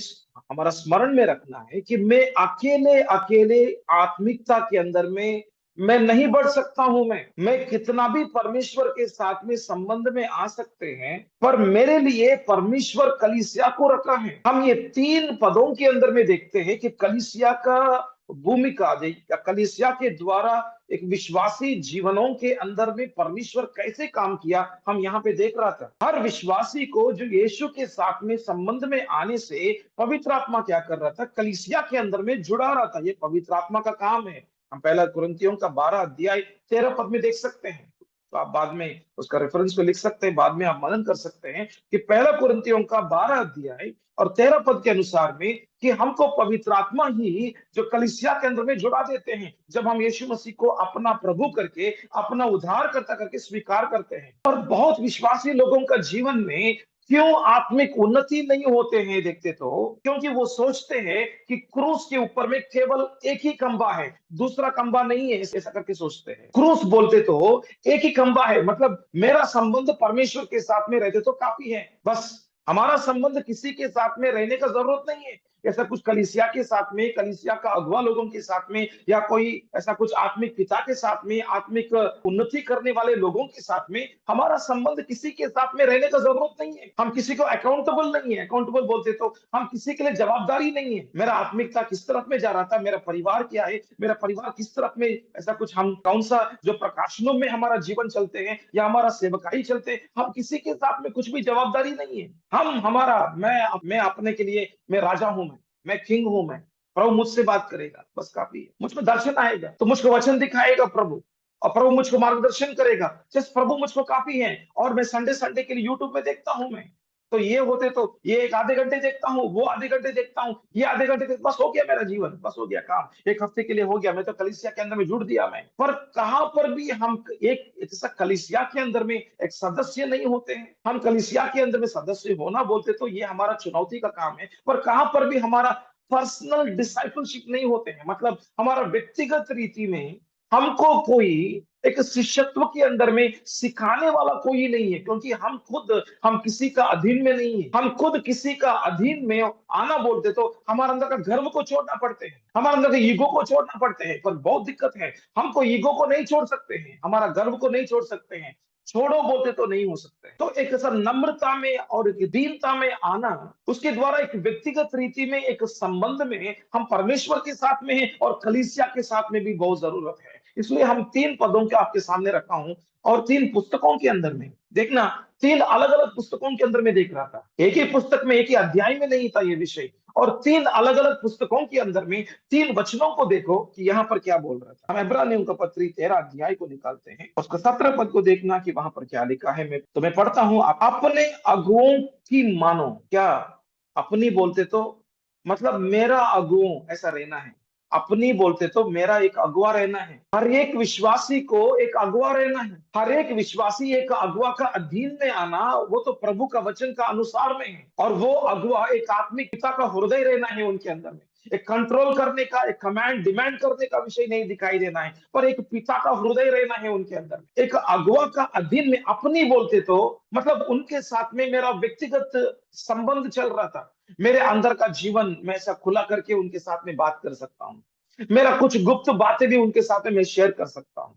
हमारा स्मरण में रखना है कि मैं अकेले अकेले आत्मिकता के अंदर में मैं नहीं बढ़ सकता हूं। मैं कितना भी परमेश्वर के साथ में संबंध में आ सकते हैं, पर मेरे लिए परमेश्वर कलीसिया को रखा है। हम ये 3 पदों के अंदर में देखते हैं कि कलीसिया का भूमिका, कलीसिया के द्वारा एक विश्वासी जीवनों के अंदर में परमेश्वर कैसे काम किया, हम यहाँ पे देख रहा था। हर विश्वासी को जो यीशु के साथ में संबंध में आने से पवित्र आत्मा क्या कर रहा था, कलीसिया के अंदर में जुड़ा रहा था। ये पवित्र आत्मा का काम है। हम 1 कुरिन्थियों का 12 अध्याय 13 पद में देख सकते हैं। तो आप बाद में उसका रेफरेंस को लिख सकते हैं, बाद में आप मनन कर सकते हैं कि 1 कुरिन्थियों का 12 अध्याय और 13 पद के अनुसार में कि हमको पवित्र आत्मा ही जो कलीसिया के अंदर में जुड़ा देते हैं जब हम यीशु मसीह को अपना प्रभु करके, अपना उद्धारकर्ता करके स्वीकार करते हैं। और बहुत विश्वासी लोगों का जीवन में क्यों आत्मिक उन्नति नहीं होते हैं, देखते तो क्योंकि वो सोचते हैं कि क्रूस के ऊपर में केवल एक ही खंबा है, दूसरा खंबा नहीं है, ऐसा करके सोचते हैं। क्रूस बोलते तो एक ही खंबा है, मतलब मेरा संबंध परमेश्वर के साथ में रहते तो काफी है, बस हमारा संबंध किसी के साथ में रहने का जरूरत नहीं है। ऐसा कुछ कलीसिया के साथ में, कलीसिया का अगुवा लोगों के साथ में, या कोई ऐसा कुछ आत्मिक पिता के साथ में, आत्मिक उन्नति करने वाले लोगों के साथ में हमारा संबंध किसी के साथ में रहने का जरूरत नहीं है। हम किसी को अकाउंटेबल नहीं है। अकाउंटेबल बोलते तो हम किसी के लिए जवाबदारी नहीं है। मेरा आत्मिकता किस तरफ में जा रहा था, मेरा परिवार क्या है, मेरा परिवार किस तरफ में, ऐसा कुछ हम कौन सा जो प्रकाशनों में हमारा जीवन चलते हैं या हमारा सेवकाई चलते हैं, हम किसी के साथ में कुछ भी जवाबदारी नहीं है। हम हमारा मैं अपने के लिए, मैं राजा हूं, मैं किंग हूं, मैं प्रभु मुझसे बात करेगा, बस काफी है। मुझ में दर्शन आएगा तो मुझको वचन दिखाएगा प्रभु, और प्रभु मुझको मार्गदर्शन करेगा, जस्ट प्रभु मुझको काफी है। और मैं संडे संडे के लिए यूट्यूब पे देखता हूँ मैं, तो ये होते तो ये एक आधे घंटे देखता हूँ, वो आधे घंटे देखता हूँ, ये आधे घंटे बस हो गया मेरा जीवन, बस हो गया काम, एक हफ्ते के लिए हो गया, मैं तो कलीसिया के अंदर में जुड़ दिया मैं। पर कहां पर भी हम एक जैसा कलीसिया के अंदर में एक सदस्य नहीं होते हैं। हम कलीसिया के अंदर में सदस्य होना बोलते तो ये हमारा चुनौती का काम है, पर कहां पर भी हमारा पर्सनल डिसाइपलशिप नहीं होते हैं। मतलब हमारा व्यक्तिगत रीति में हमको कोई एक शिष्यत्व के अंदर में सिखाने वाला कोई नहीं है, क्योंकि हम किसी का अधीन में नहीं है। हम खुद किसी का अधीन में आना बोलते तो हमारे अंदर का गर्व को छोड़ना पड़ते हैं, हमारे अंदर के ईगो को छोड़ना पड़ते हैं। पर बहुत दिक्कत है, हमको ईगो को नहीं छोड़ सकते हैं, हमारा गर्व को नहीं छोड़ सकते हैं। छोड़ो बोलते तो नहीं हो सकते। तो एक ऐसा नम्रता में और एक दीनता में आना, उसके द्वारा एक व्यक्तिगत रीति में एक संबंध में हम परमेश्वर के साथ में हैं और कलीसिया के साथ में भी बहुत जरूरत है। इसलिए हम तीन पदों के आपके सामने रखा हूं, और तीन पुस्तकों के अंदर में देखना, तीन अलग अलग पुस्तकों के अंदर में देख रहा था। एक ही पुस्तक में, एक ही अध्याय में नहीं था ये विषय, और तीन अलग अलग पुस्तकों के अंदर में तीन वचनों को देखो कि यहाँ पर क्या बोल रहा था। हम इब्रानियों का पत्री 13 अध्याय को निकालते हैं, उसका 17 पद को देखना कि वहां पर क्या लिखा है। मैं तुम्हें पढ़ता हूं, आप अपने अगुओं की मानो। क्या अपनी बोलते तो मतलब मेरा अगुओं ऐसा रहना है। अपनी बोलते तो मेरा एक अगुआ रहना है। हर एक विश्वासी को एक अगुआ रहना है। हर एक विश्वासी एक अगुआ का अधीन में आना, वो तो प्रभु का वचन का अनुसार में है। और वो अगुआ एक आत्मिक पिता का हृदय रहना है उनके अंदर में। एक कंट्रोल करने का, एक कमांड डिमांड करने का विषय नहीं दिखाई देना है, पर एक पिता का हृदय रहना है उनके अंदर। एक अगुआ का अधीन में अपनी बोलते तो मतलब उनके साथ में मेरा व्यक्तिगत संबंध चल रहा था। मेरे अंदर का जीवन मैं ऐसा खुला करके उनके साथ में बात कर सकता हूँ। मेरा कुछ गुप्त बातें भी उनके साथ में मैं शेयर कर सकता हूँ।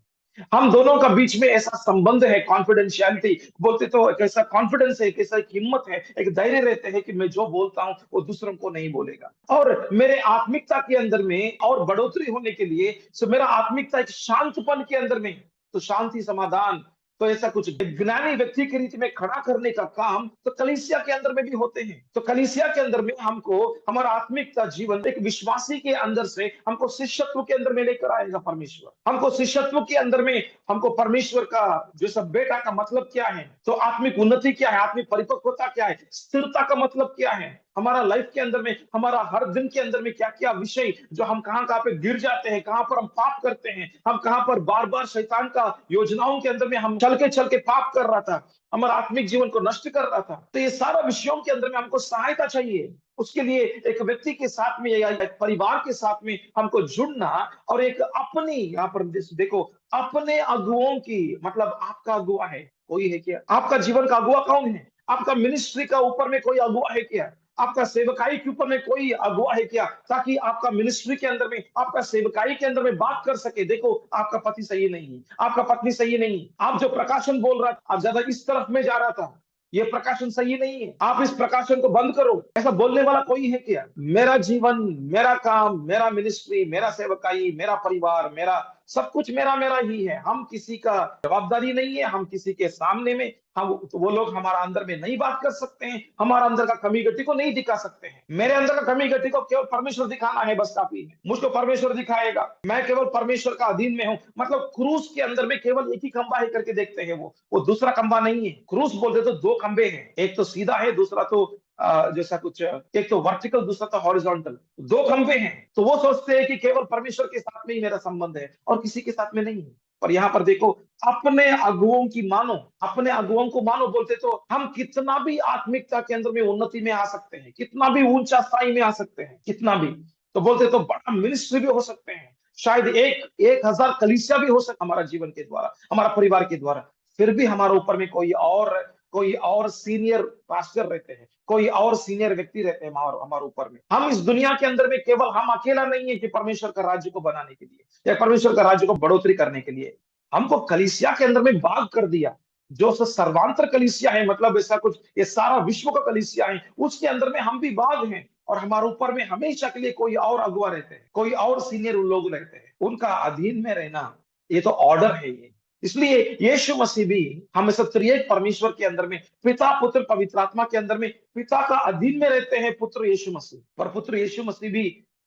हम दोनों का बीच में ऐसा संबंध है, कॉन्फिडेंशियलिटी बोलते तो एक ऐसा कॉन्फिडेंस है, एक ऐसा एक हिम्मत है, एक धैर्य रहते हैं कि मैं जो बोलता हूं वो दूसरों को नहीं बोलेगा। और मेरे आत्मिकता के अंदर में और बढ़ोतरी होने के लिए, सो मेरा आत्मिकता एक शांतपन के अंदर में, तो शांति समाधान, तो ऐसा कुछ ज्ञानी व्यक्ति की रीति में खड़ा करने का काम तो कलीसिया के अंदर में भी होते हैं। तो कलीसिया के अंदर में हमको हमारा आत्मिकता जीवन एक विश्वासी के अंदर से हमको शिष्यत्व के अंदर में लेकर आएगा परमेश्वर। हमको शिष्यत्व के अंदर में हमको परमेश्वर का जो सब बेटा का मतलब क्या है, तो आत्मिक उन्नति क्या है, आत्मिक परिपक्वता क्या है, स्थिरता का मतलब क्या है, हमारा लाइफ के अंदर में, हमारा हर दिन के अंदर में क्या क्या विषय जो हम कहां कहां पे गिर जाते हैं, कहां पर हम पाप करते हैं, हम कहां पर बार बार शैतान का योजनाओं के अंदर में हम चल के पाप कर रहा था, हमारा आत्मिक जीवन को नष्ट कर रहा था। तो ये सारा विषयों के अंदर में हमको सहायता चाहिए। उसके लिए एक व्यक्ति के साथ में या एक परिवार के साथ में हमको जुड़ना, और एक अपनी यहाँ पर देखो, अपने अगुओं की मतलब आपका अगुआ है कोई है क्या? आपका जीवन का अगुआ कौन है? आपका मिनिस्ट्री का ऊपर में कोई अगुआ है क्या? आपका सेवकाई के ऊपर में कोई अगुआ है क्या, ताकि आपका मिनिस्ट्री के अंदर में, आपका सेवकाई के अंदर में बात कर सके। देखो आपका पति सही नहीं है, आपका पत्नी सही नहीं है, आप जो प्रकाशन बोल रहा था, आप ज्यादा इस तरफ में जा रहा था, ये प्रकाशन सही नहीं है, आप इस प्रकाशन को बंद करो, ऐसा बोलने वाला कोई है क्या? मेरा जीवन, मेरा काम, मेरा मिनिस्ट्री, मेरा सेवकाई, मेरा परिवार, मेरा सब कुछ मेरा मेरा ही है। हम किसी का जवाबदारी नहीं है, हम किसी के सामने में हम तो वो लोग हमारा अंदर में नहीं बात कर सकते हैं, हमारा अंदर का कमी गति को नहीं दिखा सकते हैं। मेरे अंदर का कमी गति को केवल परमेश्वर दिखाना है, बस काफी है। मुझको परमेश्वर दिखाएगा, मैं केवल परमेश्वर का अधीन में हूं। मतलब क्रूस के अंदर में केवल एक ही खंबा है करके देखते हैं, वो दूसरा खंबा नहीं है। क्रूस बोलते तो दो खंबे हैं, एक तो सीधा है, दूसरा तो जैसा कुछ, एक तो वर्टिकल, दूसरा तो हॉरिजॉन्टल, दो खंबे हैं। तो वो सोचते हैं कि केवल परमेश्वर के साथ में ही मेरा संबंध है और किसी के साथ में नहीं है। पर यहाँ पर देखो, अपने अगुओं की मानो, अपने अगुओं को मानो बोलते तो हम कितना भी आत्मिकता के अंदर में उन्नति में आ सकते हैं, कितना भी ऊंचा स्थाई में आ सकते हैं, कितना भी, तो बोलते तो बड़ा मिनिस्ट्री भी हो सकते हैं, शायद 1,000 कलीसिया भी हो सकता हमारा जीवन के द्वारा, हमारा परिवार के द्वारा। फिर भी हमारे ऊपर में कोई और सीनियर पास्टर रहते हैं, कोई और सीनियर व्यक्ति रहते हैं हमारे ऊपर में। हम इस दुनिया के अंदर में केवल हम अकेला नहीं है कि परमेश्वर का राज्य को बनाने के लिए या परमेश्वर का राज्य को बढ़ोतरी करने के लिए। हमको कलीसिया के अंदर में भाग कर दिया, जो सर्वांतर कलीसिया है, मतलब ऐसा कुछ, ये सारा विश्व का कलीसिया है, उसके अंदर में हम भी भाग हैं। और हमारे ऊपर में हमेशा के लिए कोई और अगुआ रहते हैं, कोई और सीनियर लोग रहते हैं, उनका अधीन में रहना, ये तो ऑर्डर है ये। इसलिए यीशु मसीह भी हमेशा त्रिएक परमेश्वर के अंदर में, पिता पुत्र पवित्र आत्मा के अंदर में, पिता का अधीन में रहते हैं पुत्र यीशु मसीह। पर पुत्र यीशु मसीह भी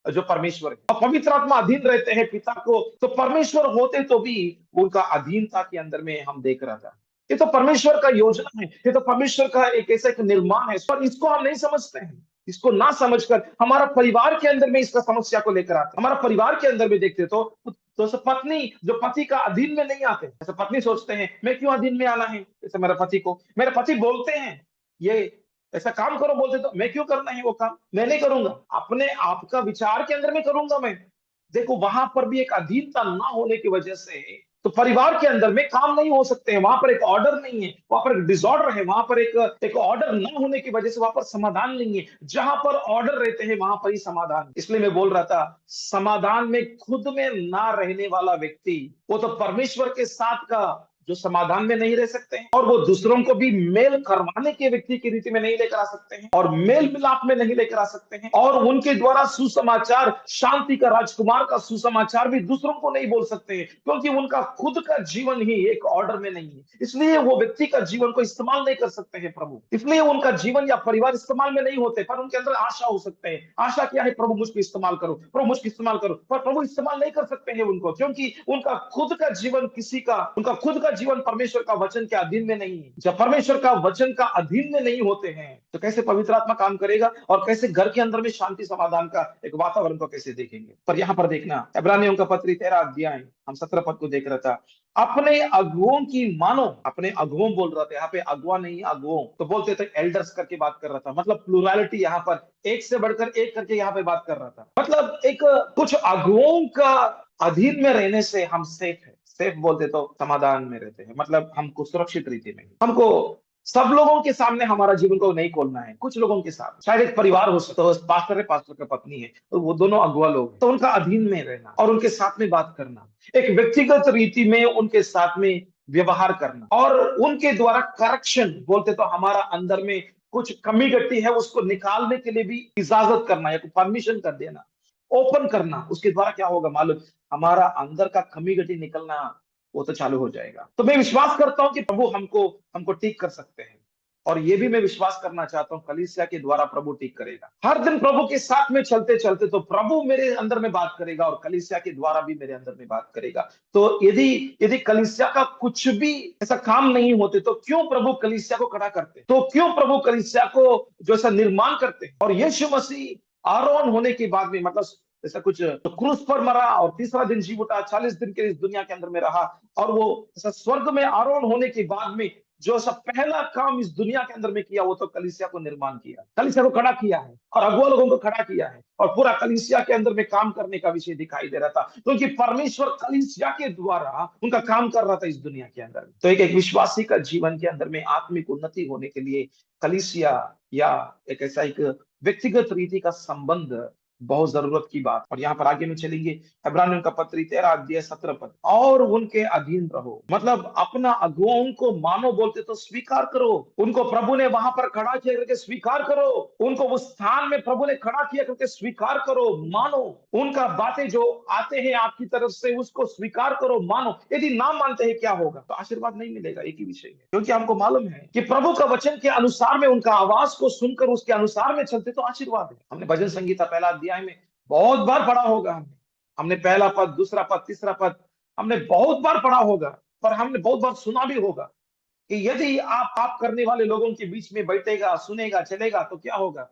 जो परमेश्वर है, और पवित्र आत्मा अधीन रहते हैं पिता को, तो परमेश्वर होते तो भी उनका अधीनता के अंदर में हम देख रहा था। ये तो परमेश्वर का योजना है, ये तो परमेश्वर का एक ऐसा एक निर्माण है, पर इसको हम नहीं समझते हैं। इसको ना समझकर हमारा परिवार के अंदर में इसका समस्या को लेकर आते हैं। हमारा परिवार के अंदर में देखते तो पत्नी जो पति का अधीन में नहीं आते, ऐसे पत्नी सोचते हैं मैं क्यों अधीन में आना है, जैसे मेरे पति को, मेरे पति बोलते हैं ये ऐसा काम करो, बोलते तो मैं क्यों करना है वो काम, मैं नहीं करूंगा, अपने आप का विचार के अंदर में करूंगा मैं। देखो वहां पर भी एक अधीनता ना होने की वजह से तो परिवार के अंदर में काम नहीं हो सकते हैं, वहां पर एक ऑर्डर नहीं है, वहां पर एक डिसऑर्डर है, वहां पर एक ऑर्डर ना होने की वजह से वहां पर समाधान नहीं है। जहां पर ऑर्डर रहते हैं वहां पर ही समाधान। इसलिए मैं बोल रहा था, समाधान में खुद में ना रहने वाला व्यक्ति वो तो परमेश्वर के साथ का जो समाधान में नहीं रह सकते हैं, और वो दूसरों को भी मेल करवाने के व्यक्ति की रीति में नहीं लेकर आ सकते हैं, और मेल मिलाप में नहीं लेकर आ सकते हैं, और उनके द्वारा सुसमाचार, शांति का राजकुमार का सुसमाचार भी दूसरों को नहीं बोल सकते हैं, क्योंकि उनका खुद का जीवन ही एक ऑर्डर में नहीं है। इसलिए वो व्यक्ति का जीवन को इस्तेमाल नहीं कर सकते हैं प्रभु, इसलिए उनका जीवन या परिवार इस्तेमाल में नहीं होते, पर उनके अंदर आशा हो सकते हैं। आशा क्या है, प्रभु मुझको इस्तेमाल करो, प्रभु मुझको इस्तेमाल करो, पर प्रभु इस्तेमाल नहीं कर सकते हैं उनको, क्योंकि उनका खुद का जीवन उनका खुद का जीवन परमेश्वर का वचन के अधीन में नहीं है। जब परमेश्वर का वचन का अधीन में नहीं होते हैं तो कैसे पवित्र आत्मा काम करेगा, और कैसे घर के अंदर में शांति समाधान का एक वातावरण को कैसे देखेंगे। पर यहाँ पर देखना, इब्रानियों का पत्री 13 अध्याय हम 17 पद को देख रहा था, अपने अगुओं की मानो, अपने अगुओं बोल रहा था, यहाँ पे अगुआ नहीं अगुओं, तो बोलते थे एल्डर्स करके बात कर रहा था, मतलब प्लूरलिटी, यहाँ पर एक से बढ़कर एक करके यहाँ पे बात कर रहा था। मतलब एक कुछ अगुओं का अधीन में रहने से हम सेफ है, सेफ बोलते तो समाधान में रहते हैं, मतलब हमको सुरक्षित रीति में, हमको सब लोगों के सामने हमारा जीवन को नहीं खोलना है, कुछ लोगों के साथ, शायद एक परिवार हो सकता है, पास्टर है, पास्टर का पत्नी है, तो वो दोनों अगुआ लोग हैं, तो उनका अधीन में रहना और उनके साथ में बात करना, एक व्यक्तिगत रीति में उनके साथ में व्यवहार करना, और उनके द्वारा करेक्शन बोलते तो हमारा अंदर में कुछ कमी घटी है उसको निकालने के लिए भी इजाजत करना या परमिशन कर देना, ओपन करना, उसके द्वारा क्या होगा मालूम, हमारा अंदर का कमी घटी निकलना वो तो चालू हो जाएगा। तो मैं विश्वास करता हूं कि प्रभु हमको हमको ठीक कर सकते हैं, और ये भी मैं विश्वास करना चाहता हूं कलीसिया के द्वारा प्रभु ठीक करेगा। हर दिन प्रभु के साथ में चलते चलते तो प्रभु मेरे अंदर में बात करेगा, और कलीसिया के द्वारा भी मेरे अंदर में बात करेगा। तो यदि यदि कलीसिया का कुछ भी ऐसा काम नहीं होते तो क्यों प्रभु कलीसिया को खड़ा करते, तो क्यों प्रभु कलीसिया को जो ऐसा निर्माण करते। और यीशु मसीह आरोहण होने के बाद में, मतलब ऐसा कुछ तो क्रूस पर मरा और तीसरा दिन जी उठा, 40 दिन के इस दुनिया के अंदर में रहा, और वो ऐसा स्वर्ग में आरोहण होने के बाद में जो सब पहला काम इस दुनिया के अंदर में किया वो तो कलीसिया को निर्माण किया, कलीसिया को खड़ा किया है, और अगुआ लोगों को खड़ा किया है, और पूरा कलीसिया के अंदर में काम करने का विषय दिखाई दे रहा था, क्योंकि परमेश्वर कलीसिया के द्वारा उनका काम कर रहा था इस दुनिया के अंदर। तो एक विश्वासी का जीवन के अंदर में आत्मिक उन्नति होने के लिए कलीसिया या एक ऐसा एक व्यक्तिगत रीति का संबंध बहुत जरूरत की बात। और यहाँ पर आगे में चलेंगे, इब्रानियों का पत्री 13 अध्याय 17 पद, और उनके अधीन रहो, मतलब अपना अगुओं को मानो बोलते तो स्वीकार करो, उनको प्रभु ने वहां पर खड़ा किया करके स्वीकार करो, उनको उस स्थान में प्रभु ने खड़ा किया करके स्वीकार करो, मानो, उनका बातें जो आते हैं आपकी तरफ से उसको स्वीकार करो, मानो। यदि ना मानते हैं क्या होगा, तो आशीर्वाद नहीं मिलेगा, एक ही विषय है, क्योंकि हमको मालूम है कि प्रभु का वचन के अनुसार में उनका आवाज को सुनकर उसके अनुसार में चलते तो आशीर्वाद है। हमने भजन संगीता पहला अध्याय में बहुत बार पढ़ा होगा, हमने पहला पद, दूसरा पद, तीसरा पद हमने बहुत बार पढ़ा होगा, पर हमने बहुत बार सुना भी होगा कि यदि आप पाप करने वाले लोगों के बीच में बैठेगा, सुनेगा, चलेगा तो क्या होगा,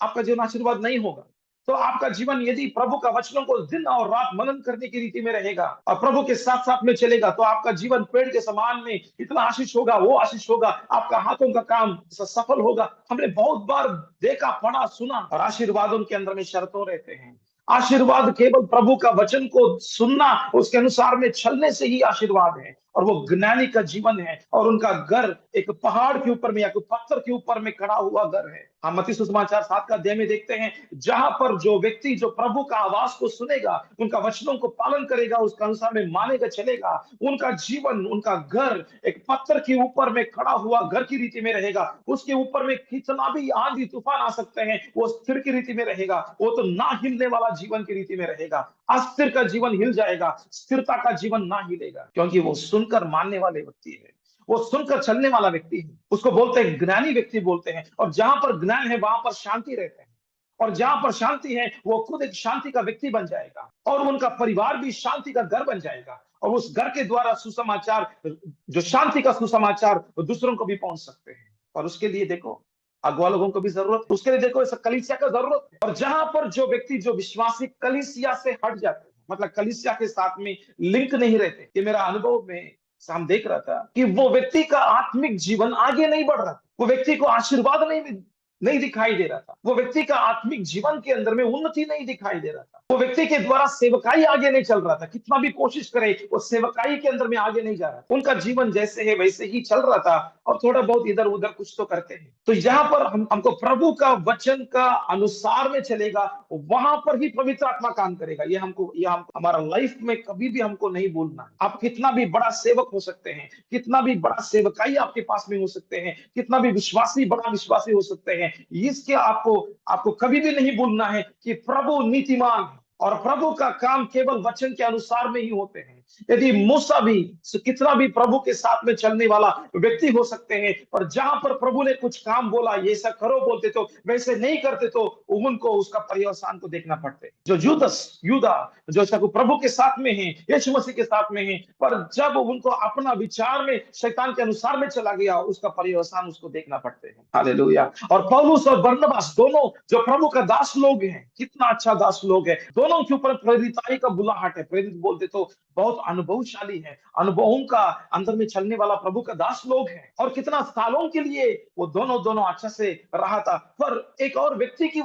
आपका जीवन आशीर्वाद नहीं होगा। तो आपका जीवन यदि प्रभु का वचनों को दिन और रात मनन करने की रीति में रहेगा और प्रभु के साथ साथ में चलेगा, तो आपका जीवन पेड़ के समान में इतना आशीष होगा, वो आशीष होगा, आपका हाथों का काम सफल होगा। हमने बहुत बार देखा, पढ़ा, सुना, और आशीर्वादों के अंदर में शर्तों रहते हैं। आशीर्वाद केवल प्रभु का वचन को सुनना, उसके अनुसार में चलने से ही आशीर्वाद है, और वो ज्ञानी का जीवन है, और उनका घर एक पहाड़ के ऊपर में या कोई पत्थर के ऊपर में खड़ा हुआ घर है। हम मत्ती सुसमाचार 7 का अध्याय में देखते हैं, जहां पर जो व्यक्ति जो प्रभु का आवाज को सुनेगा, उनका वचनों को पालन करेगा, उसका अनुसार में मानेगा, चलेगा, उनका जीवन, उनका घर एक पत्थर के ऊपर में खड़ा हुआ घर की रीति में रहेगा। उसके ऊपर में कितना भी आंधी तूफान आ सकते हैं, वो स्थिर की रीति में रहेगा, वो तो ना हिलने वाला जीवन की रीति में रहेगा। अस्थिर का जीवन हिल जाएगा, स्थिरता का जीवन ना हिलेगा, क्योंकि वो सुनकर मानने वाले व्यक्ति है, वो सुनकर चलने वाला व्यक्ति है, उसको बोलते हैं ज्ञानी व्यक्ति बोलते हैं। और जहां पर ज्ञान है वहां पर शांति रहते हैं, और जहां पर शांति है वो खुद एक शांति का व्यक्ति बन जाएगा और उनका परिवार भी शांति का घर बन जाएगा और उस घर के द्वारा सुसमाचार, जो शांति का सुसमाचार, वो दूसरों को भी पहुंच सकते हैं। और उसके लिए देखो अगुवा लोगों को भी जरूरत है, उसके लिए देखो ऐसा कलीसिया का जरूरत है। और जहां पर जो व्यक्ति, जो विश्वासी कलीसिया से हट जाते हैं, मतलब कलीसिया के साथ में लिंक नहीं रहते, ये मेरा अनुभव में हम देख रहा था कि वो व्यक्ति का आत्मिक जीवन आगे नहीं बढ़ रहा, वो व्यक्ति को आशीर्वाद नहीं दिखाई दे रहा था, वो व्यक्ति का आत्मिक जीवन के अंदर में उन्नति नहीं दिखाई दे रहा था, वो व्यक्ति के द्वारा सेवकाई आगे नहीं चल रहा था, कितना भी कोशिश करे वो सेवकाई के अंदर में आगे नहीं जा रहा, उनका जीवन जैसे है वैसे ही चल रहा था और थोड़ा बहुत इधर उधर कुछ तो करते हैं। तो यहाँ पर हमको प्रभु का वचन का अनुसार में चलेगा, वहां पर ही पवित्र आत्मा काम करेगा। ये हमको हमारा लाइफ में कभी भी हमको नहीं भूलना। आप कितना भी बड़ा सेवक हो सकते हैं, कितना भी बड़ा सेवकाई आपके पास में हो सकते हैं, कितना भी विश्वासी बड़ा विश्वासी हो सकते हैं, इसके आपको आपको कभी भी नहीं भूलना है कि प्रभु नीतिमान है और प्रभु का काम केवल वचन के अनुसार में ही होते हैं। यदि मूसा भी कितना भी प्रभु के साथ में चलने वाला व्यक्ति हो सकते हैं, पर जहां पर प्रभु ने कुछ काम बोला, ये ऐसा करो बोलते तो वैसे नहीं करते, तो उनको उसका पर्यवसान को देखना पड़ते। जो यूदा जो प्रभु के साथ में है, यीशु मसीह के साथ में है, पर जब उनको अपना विचार में शैतान के अनुसार में चला गया, उसका पर्यवसान उसको देखना पड़ते हैं। हालेलुया। और पौलुस और बरनबास दोनों जो प्रभु का दास लोग हैं, कितना अच्छा दास लोग है, दोनों के ऊपर प्रेरिताई का बुलाहट है। प्रेरित बोलते तो बहुत अनुभवशाली है, अनुभवों का अंदर में चलने वाला प्रभु का दास लोग है। और कितना सालों के लिए वो दोनों अच्छे से रहा था, पर एक और व्यक्ति की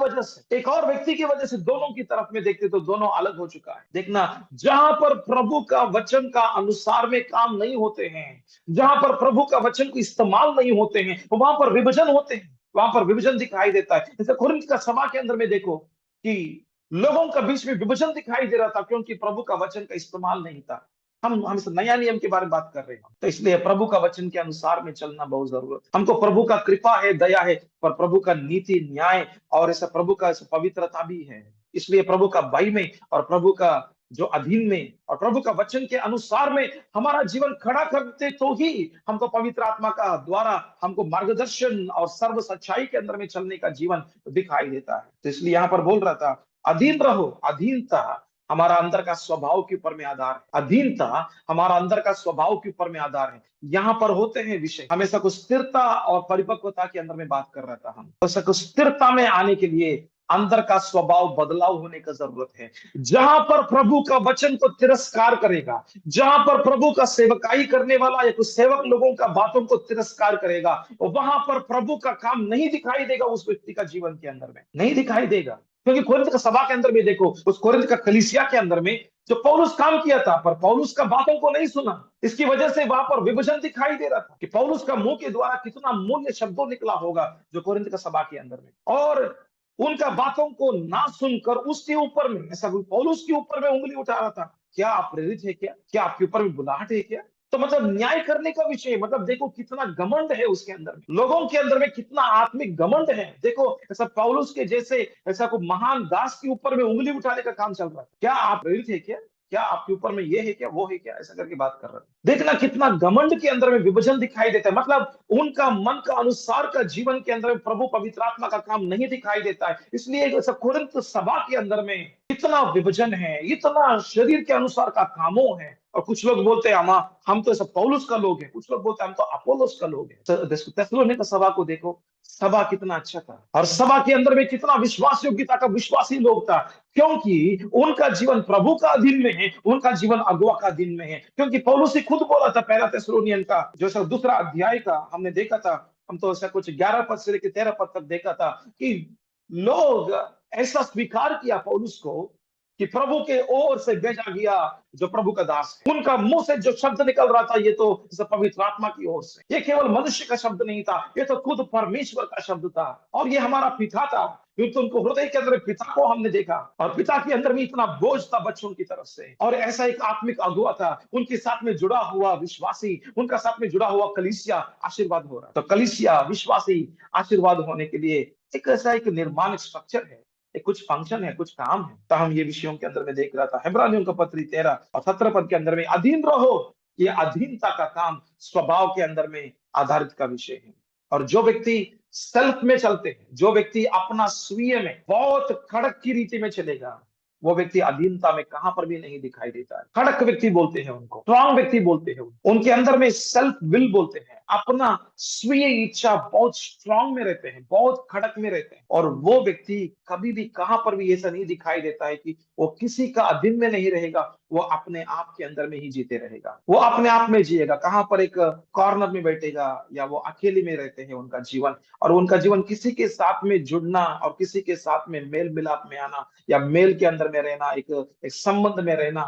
वजह से दोनों की तरफ में देखते तो दोनों अलग हो चुका है। देखना, जहां पर प्रभु का वचन का अनुसार में काम नहीं होते हैं, जहां पर प्रभु का वचन को इस्तेमाल नहीं होते हैं, वहां पर विभाजन होते हैं, वहां पर विभाजन दिखाई देता है। जैसे कुरिन्थ का सभा के अंदर में देखो कि लोगों का बीच में विभाजन दिखाई दे रहा था, क्योंकि प्रभु का वचन का इस्तेमाल नहीं था। हम इस नया नियम के बारे में बात कर रहे हैं, तो इसलिए प्रभु का वचन के अनुसार में चलना बहुत जरूरत है। हमको प्रभु का कृपा है, दया है, पर प्रभु का नीति, न्याय और ऐसा प्रभु का पवित्रता भी है। इसलिए प्रभु का भय में और प्रभु का जो अधीन में और प्रभु का वचन के अनुसार में हमारा जीवन खड़ा करते तो ही हमको पवित्र आत्मा का द्वारा हमको मार्गदर्शन और सर्व सच्चाई के अंदर में चलने का जीवन दिखाई देता है। तो इसलिए यहाँ पर बोल रहा था, अधीन रहो। अधीनता हमारा अंदर का स्वभाव के ऊपर में आधार है। अधीनता हमारा अंदर का स्वभाव के ऊपर में आधार है। यहाँ पर होते हैं विषय, हमेशा कुछ स्थिरता और परिपक्वता के अंदर में बात कर रहा था। हम ऐसा कुछ स्थिरता में आने के लिए अंदर का स्वभाव बदलाव होने का जरूरत है। जहां पर प्रभु का वचन को तिरस्कार करेगा, जहां पर प्रभु का सेवकाई करने वाला या कुछ सेवक लोगों का बातों को तिरस्कार करेगा, वहां पर प्रभु का काम नहीं दिखाई देगा, उस व्यक्ति का जीवन के अंदर में नहीं दिखाई देगा। क्योंकि कोरिन्थ का सभा के अंदर में देखो, उस कोरिन्थ का कलीसिया के अंदर में जो पौलुस काम किया था, पर पौलुस का बातों को नहीं सुना, इसकी वजह से वहां पर विभाजन दिखाई दे रहा था कि पौलुस का मुंह के द्वारा कितना मूल्य शब्दों निकला होगा जो कोरिन्थ का सभा के अंदर में, और उनका बातों को ना सुनकर उसके ऊपर में ऐसा पौलुस के ऊपर में उंगली उठा रहा था। क्या आप प्रेरित है क्या आपके ऊपर में बुलाहट है क्या? तो मतलब न्याय करने का विषय, मतलब देखो कितना घमंड है उसके अंदर में, लोगों के अंदर में कितना आत्मिक घमंड है। देखो ऐसा पौलुस के जैसे ऐसा कोई महान दास के ऊपर में उंगली उठाने का काम चल रहा है। क्या आप प्रेरित है क्या आपके ऊपर में ये है क्या, वो है क्या, ऐसा करके बात कर रहा है। देखना कितना घमंड के अंदर में विभाजन दिखाई देता है, मतलब उनका मन का अनुसार का जीवन के अंदर में प्रभु पवित्र आत्मा का काम नहीं दिखाई देता है। इसलिए कोरिन्थ सभा के अंदर में इतना विभाजन है, इतना शरीर के अनुसार का कामों है। और कुछ लोग बोलते हैं हम तो सब पौलुस का लोग हैं, कुछ लोग बोलते हैं हम तो अपोलोस का लोग हैं। थिस्सलुनीके सभा को देखो, सभा कितना अच्छा था और सभा के अंदर में कितना विश्वास योग्यता का विश्वासी लोग था, क्योंकि उनका जीवन प्रभु का अधीन में है, उनका जीवन अगुवा का अधीन में है। क्योंकि पौलुस ही खुद बोला था, पहला थिस्सलुनीयन का जो दूसरा अध्याय का हमने देखा था, हम तो ऐसा कुछ 11 पद से लेकर 13 पद तक देखा था कि लोग ऐसा स्वीकार किया पौलुस को कि प्रभु के ओर से भेजा गया जो प्रभु का दास है। उनका मुंह से जो शब्द निकल रहा था, ये तो पवित्र आत्मा की ओर से, ये केवल मनुष्य का शब्द नहीं था, ये तो खुद परमेश्वर का शब्द था। और ये हमारा पिता था, क्योंकि उनको हृदय के अंदर पिता को हमने देखा और पिता के अंदर में इतना बोझ था बच्चों की तरफ से। और ऐसा एक आत्मिक अगुवा था, उनके साथ में जुड़ा हुआ विश्वासी, उनका साथ में जुड़ा हुआ कलीसिया आशीर्वाद हो रहा। तो कलीसिया विश्वासी आशीर्वाद होने के लिए एक ऐसा एक निर्माण स्ट्रक्चर है, कुछ फंक्शन है, कुछ काम है। तो हम ये विषयों के अंदर में देख रहा था। इब्रानियों का पत्री 13 और 17 पद के अंदर में अधीन रहो, ये अधीनता का काम स्वभाव के अंदर में आधारित का विषय है। और जो व्यक्ति सेल्फ में चलते हैं, जो व्यक्ति अपना स्वीय में बहुत खड़क की रीति में चलेगा, वो व्यक्ति अधीनता में कहां पर भी नहीं दिखाई देता है। खड़क व्यक्ति बोलते हैं उनको, स्ट्रांग व्यक्ति बोलते हैं उनके अंदर में सेल्फ विल बोलते हैं, अपना स्वीय इच्छा बहुत स्ट्रांग में रहते हैं, बहुत खड़क में रहते हैं। और वो व्यक्ति कभी भी कहां पर भी ऐसा नहीं दिखाई देता है कि वो किसी का अधीन में नहीं रहेगा, वो अपने आप के अंदर में ही जीते रहेगा, वो अपने आप में जिएगा। कहां पर एक कॉर्नर में बैठेगा या वो अकेले में रहते हैं उनका जीवन, और उनका जीवन किसी के साथ में जुड़ना और किसी के साथ में मेल मिलाप में आना या मेल के अंदर में रहना, एक संबंध में रहना,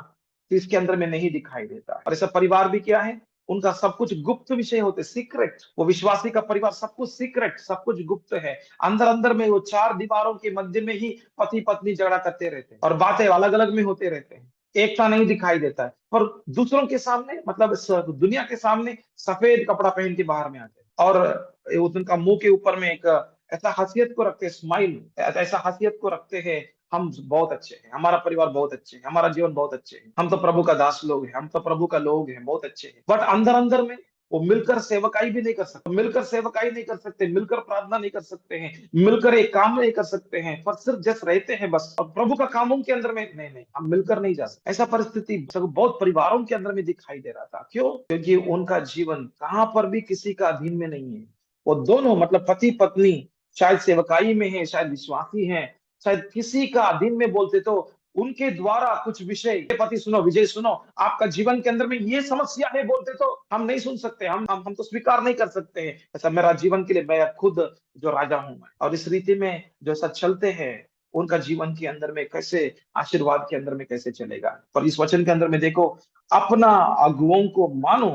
तो इसके अंदर में नहीं दिखाई देता। और ऐसा परिवार भी क्या है, उनका सब कुछ गुप्त विषय होते, सीक्रेट। वो विश्वासी का परिवार सब कुछ सीक्रेट, सब कुछ गुप्त है। अंदर अंदर में वो चार दीवारों के मध्य में ही पति पत्नी झगड़ा करते रहते हैं और बातें अलग अलग में होते रहते हैं, एकता नहीं दिखाई देता है। पर दूसरों के सामने, मतलब दुनिया के सामने सफेद कपड़ा पहन के बाहर में आते हैं, और उनका मुंह के ऊपर में एक ऐसा हसीयत को रखते हैं, स्माइल, ऐसा हसीयत को रखते हैं, हम बहुत अच्छे हैं, हमारा परिवार बहुत अच्छे है, हमारा जीवन बहुत अच्छे है, हम तो प्रभु का दास लोग हैं, हम तो प्रभु का लोग हैं, बहुत अच्छे हैं। बट अंदर अंदर में वो मिलकर सेवकाई भी नहीं कर सकते, मिलकर सेवकाई नहीं कर सकते, मिलकर प्रार्थना नहीं कर सकते हैं, मिलकर एक काम नहीं कर सकते हैं, पर सिर्फ जस्ट रहते हैं बस। और प्रभु का काम उनके अंदर में नहीं, नहीं हम मिलकर नहीं जा सकते। ऐसा परिस्थिति बहुत परिवारों के अंदर में दिखाई दे रहा था। क्यों? क्योंकि उनका जीवन कहां पर भी किसी का अधीन में नहीं है। वो दोनों, मतलब पति पत्नी, शायद सेवकाई में है, शायद विश्वासी हैं, शायद किसी का अधीन में बोलते तो उनके द्वारा कुछ विषय, पति सुनो, विजय सुनो, आपका जीवन के अंदर में ये समस्या है बोलते तो हम नहीं सुन सकते, हम तो स्वीकार नहीं कर सकते हैं। ऐसा मेरा जीवन के लिए मैं खुद जो राजा हूं मैं, और इस रीति में जो सब चलते हैं, उनका जीवन के अंदर में कैसे आशीर्वाद के अंदर में कैसे चलेगा। पर इस वचन के अंदर में देखो, अपना अगुओं को मानो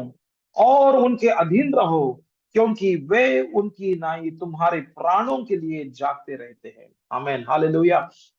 और उनके अधीन रहो, क्योंकि वे उनकी नाई तुम्हारे प्राणों के लिए जागते रहते हैं। आमेन, हालेलुया।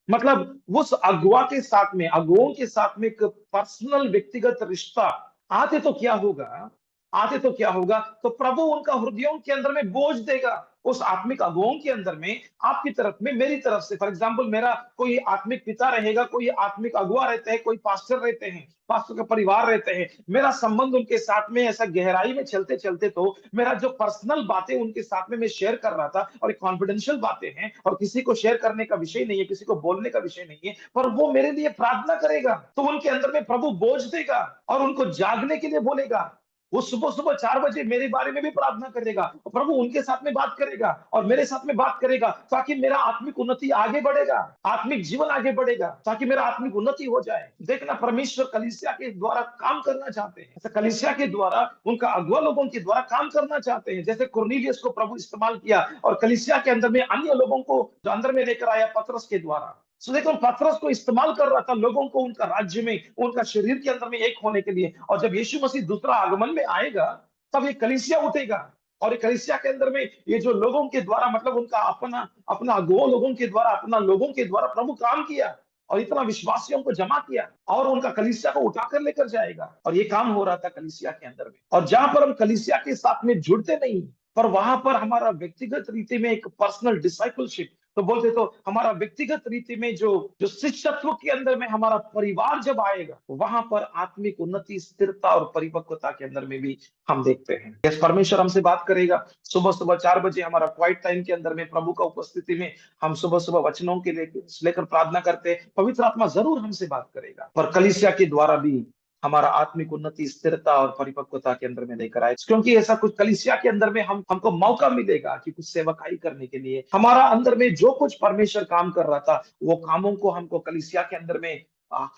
मतलब उस अगुआ के साथ में, अगुओं के साथ में एक पर्सनल व्यक्तिगत रिश्ता आते तो क्या होगा, आते तो क्या होगा, तो प्रभु उनका हृदयों के अंदर में बोझ देगा। उस आत्मिक अगुओं के अंदर में, आपकी तरफ में, मेरी तरफ से, फॉर एग्जाम्पल मेरा कोई आत्मिक पिता रहेगा, कोई आत्मिक अगुआ रहते हैं, कोई पास्टर रहते हैं, पास्टर का परिवार रहते हैं, मेरा संबंध उनके साथ में ऐसा गहराई में चलते चलते तो मेरा जो पर्सनल बातें उनके साथ में मैं शेयर कर रहा था, और एक कॉन्फिडेंशियल बातें हैं और किसी को शेयर करने का विषय नहीं है, किसी को बोलने का विषय नहीं है, पर वो मेरे लिए प्रार्थना करेगा तो उनके अंदर में प्रभु बोझ देगा और उनको जागने के लिए बोलेगा। वो सुबह सुबह 4 बजे मेरे बारे में भी प्रार्थना करेगा, प्रभु उनके साथ में बात करेगा और मेरे साथ में बात करेगा, ताकि मेरा आत्मिक उन्नति आगे बढ़ेगा, आत्मिक जीवन आगे बढ़ेगा, ताकि मेरा आत्मिक उन्नति हो जाए। देखना, परमेश्वर कलीसिया के द्वारा काम करना चाहते हैं, ऐसा कलीसिया के द्वारा, उनका अगुआ लोगों के द्वारा काम करना चाहते हैं। जैसे कुरनेलियस को प्रभु इस्तेमाल किया और कलीसिया के अंदर में अन्य लोगों को जो अंदर में लेकर आया पतरस के द्वारा। सो देखो, पतरस को इस्तेमाल कर रहा था लोगों को उनका राज्य में, उनका शरीर के अंदर में एक होने के लिए। और जब यीशु मसीह दूसरा आगमन में आएगा, तब ये कलीसिया उठेगा, और ये कलीसिया के अंदर में ये जो लोगों के द्वारा, मतलब उनका अपना अपना अगुआ लोगों के द्वारा, अपना लोगों के द्वारा प्रभु काम किया और इतना विश्वासियों को जमा किया और उनका कलीसिया को उठाकर लेकर जाएगा। और ये काम हो रहा था कलीसिया के अंदर में। और जहां पर हम कलीसिया के साथ में जुड़ते नहीं, पर वहां पर हमारा व्यक्तिगत रीति में एक पर्सनल डिसाइपलशिप, तो बोलते तो हमारा व्यक्तिगत रीति में जो जो शिष्यत्व के अंदर में हमारा परिवार जब आएगा, वहां पर आत्मिक उन्नति, स्थिरता और परिपक्वता के अंदर में भी हम देखते हैं। यस, परमेश्वर हमसे बात करेगा। सुबह सुबह 4 बजे हमारा क्वाइट टाइम के अंदर में प्रभु का उपस्थिति में हम सुबह सुबह वचनों के लेकर प्रार्थना करते हैं। पवित्र आत्मा जरूर हमसे बात करेगा, पर कलीसिया के द्वारा भी हमारा आत्मिक उन्नति, स्थिरता और परिपक्वता के अंदर में लेकर आए। क्योंकि ऐसा कुछ कलीसिया के अंदर में हमको मौका मिलेगा कि कुछ सेवकाई करने के लिए, हमारा अंदर में जो कुछ परमेश्वर काम कर रहा था, वो कामों को हमको कलीसिया के अंदर में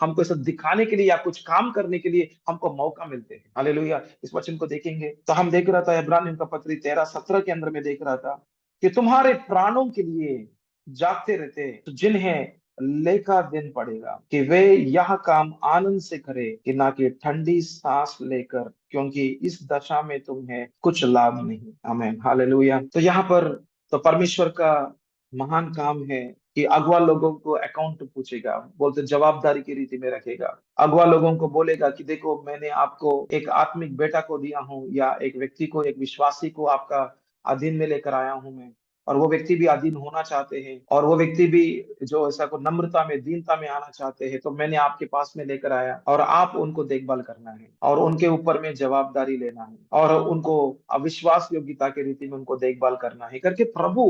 हमको ऐसा दिखाने के लिए या कुछ काम करने के लिए हमको मौका मिलते हैं। हालेलुया। इस वचन को देखेंगे तो हम देख रहा था इब्रानियों का पत्री 13:17 के अंदर में देख रहा था कि तुम्हारे प्राणों के लिए जागते रहते, तो जिन्हें लेखा दिन पड़ेगा कि वे यह काम आनंद से करे, कि ना कि ठंडी सांस लेकर, क्योंकि इस दशा में तुम्हें कुछ लाभ नहीं। आमीन, हालेलुया। तो यहाँ पर तो परमेश्वर का महान काम है कि अगुआ लोगों को अकाउंट पूछेगा, बोलते जवाबदारी की रीति में रखेगा। अगुआ लोगों को बोलेगा कि देखो, मैंने आपको एक आत्मिक बेटा को दिया हूँ, या एक व्यक्ति को, एक विश्वासी को आपका अधीन में लेकर आया हूं मैं, और वो व्यक्ति भी अधीन होना चाहते हैं, और वो व्यक्ति भी जो ऐसा को नम्रता में, दीनता में आना चाहते हैं, तो मैंने आपके पास में लेकर आया, और आप उनको देखभाल करना है और उनके ऊपर में जवाबदारी लेना है और उनको अविश्वास योग्यता की रीति में उनको देखभाल करना है करके प्रभु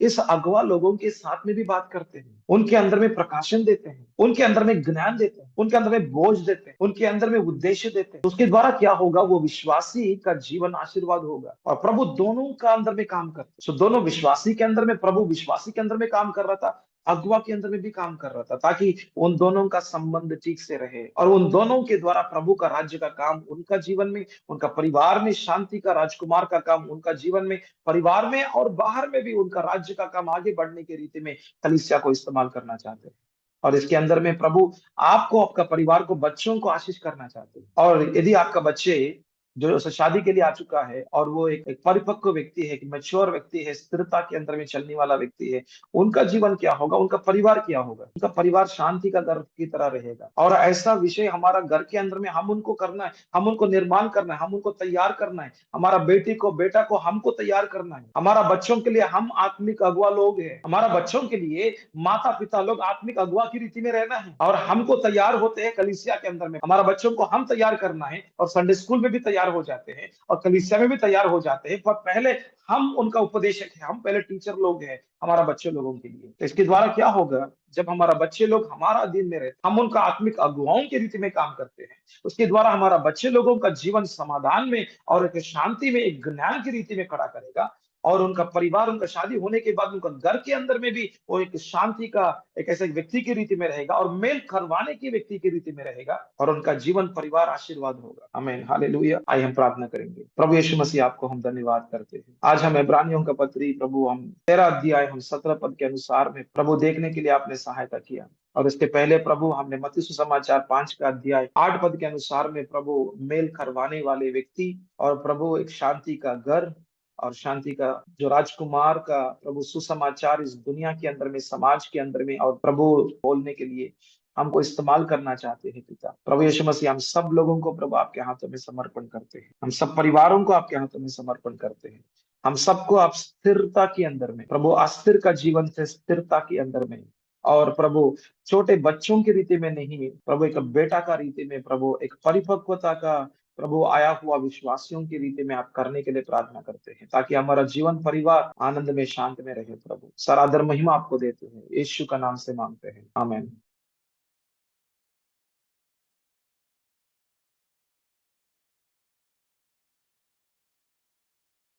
इस अगवा लोगों के साथ में भी बात करते हैं, उनके अंदर में प्रकाशन देते हैं, उनके अंदर में ज्ञान देते हैं, उनके अंदर में बोझ देते हैं, उनके अंदर में उद्देश्य देते हैं। उसके द्वारा क्या होगा, वो विश्वासी का जीवन आशीर्वाद होगा, और प्रभु दोनों का अंदर में काम करते हैं। सो दोनों विश्वासी के अंदर में, प्रभु विश्वासी के अंदर में काम कर रहा था, अगुआ के अंदर में भी काम कर रहा था, ताकि उन दोनों का संबंध ठीक से रहे और उन दोनों के द्वारा प्रभु का राज्य का काम उनका जीवन में, उनका परिवार में शांति का राजकुमार का काम उनका जीवन में, परिवार में और बाहर में भी उनका राज्य का काम आगे बढ़ने की रीति में कलीसिया को इस्तेमाल करना चाहते हैं। और इसके अंदर में प्रभु आपको, आपका परिवार को, बच्चों को आशीष करना चाहते हैं। और यदि आपका बच्चे जो शादी के लिए आ चुका है और वो एक परिपक्व व्यक्ति है, मैच्योर व्यक्ति है, स्थिरता के अंदर में चलने वाला व्यक्ति है, उनका जीवन क्या होगा, उनका परिवार क्या होगा, उनका परिवार शांति का घर की तरह रहेगा। और ऐसा विषय हमारा घर के अंदर में हम उनको करना है, हम उनको निर्माण करना है, हम उनको तैयार करना है, हमारा बेटी को, बेटा को हमको तैयार करना है। हमारा बच्चों के लिए हम आत्मिक अगुआ लोग हैं, हमारा बच्चों के लिए माता पिता लोग आत्मिक अगुआ की रीति में रहना है, और हमको तैयार होते हैं कलीसिया के अंदर में, हमारा बच्चों को हम तैयार करना है, और संडे स्कूल में भी तैयार हो जाते हैं और कलीसिया में भी तैयार हो जाते हैं, पर पहले हम उनका उपदेशक है, हम पहले टीचर लोग हैं हमारा बच्चे लोगों के लिए। तो इसके द्वारा क्या होगा, जब हमारा बच्चे लोग हमारा अधीन में रहते, हम उनका आत्मिक अगुवाओं की रीति में काम करते हैं, उसके द्वारा हमारा बच्चे लोगों का जीवन समाधान में और एक शांति में, एक ज्ञान की रीति में खड़ा करेगा, और उनका परिवार, उनका शादी होने के बाद उनका घर के अंदर में भी वो एक शांति का, एक ऐसे व्यक्ति की रीति में रहेगा और मेल करवाने की व्यक्ति की रीति में रहेगा, और उनका जीवन परिवार आशीर्वाद होगा। आमीन, हालेलुया। आइए हम प्रार्थना करेंगे। प्रभु यीशु मसीह, आपको हम धन्यवाद करते हैं। आज हम इब्रानियों का पत्री, प्रभु हम 13 अध्याय, हम 17 पद के अनुसार में प्रभु देखने के लिए आपने सहायता किया, और इसके पहले प्रभु हमने मत्ती सुसमाचार 5 का अध्याय 8 पद के अनुसार में प्रभु मेल करवाने वाले व्यक्ति, और प्रभु एक शांति का घर और शांति का जो राजकुमार का प्रभु सुसमाचार इस दुनिया के अंदर में, समाज के अंदर में, और प्रभु बोलने के लिए हमको इस्तेमाल करना चाहते हैं पिता। प्रभु यीशु मसीह, हम सब लोगों को प्रभु आपके हाथों में समर्पण करते हैं, हम सब परिवारों को आपके हाथों में समर्पण करते हैं, हम सबको आप स्थिरता के अंदर में, प्रभु अस्थिर का जीवन से स्थिरता के अंदर में, और प्रभु छोटे बच्चों की रीति में नहीं, प्रभु एक बेटा का रीति में, प्रभु एक परिपक्वता का, प्रभु आया हुआ विश्वासियों की रीति में आप करने के लिए प्रार्थना करते हैं, ताकि हमारा जीवन परिवार आनंद में, शांत में रहे। प्रभु सारा आदर महिमा आपको देते हैं, यीशु का नाम से मांगते हैं, आमीन।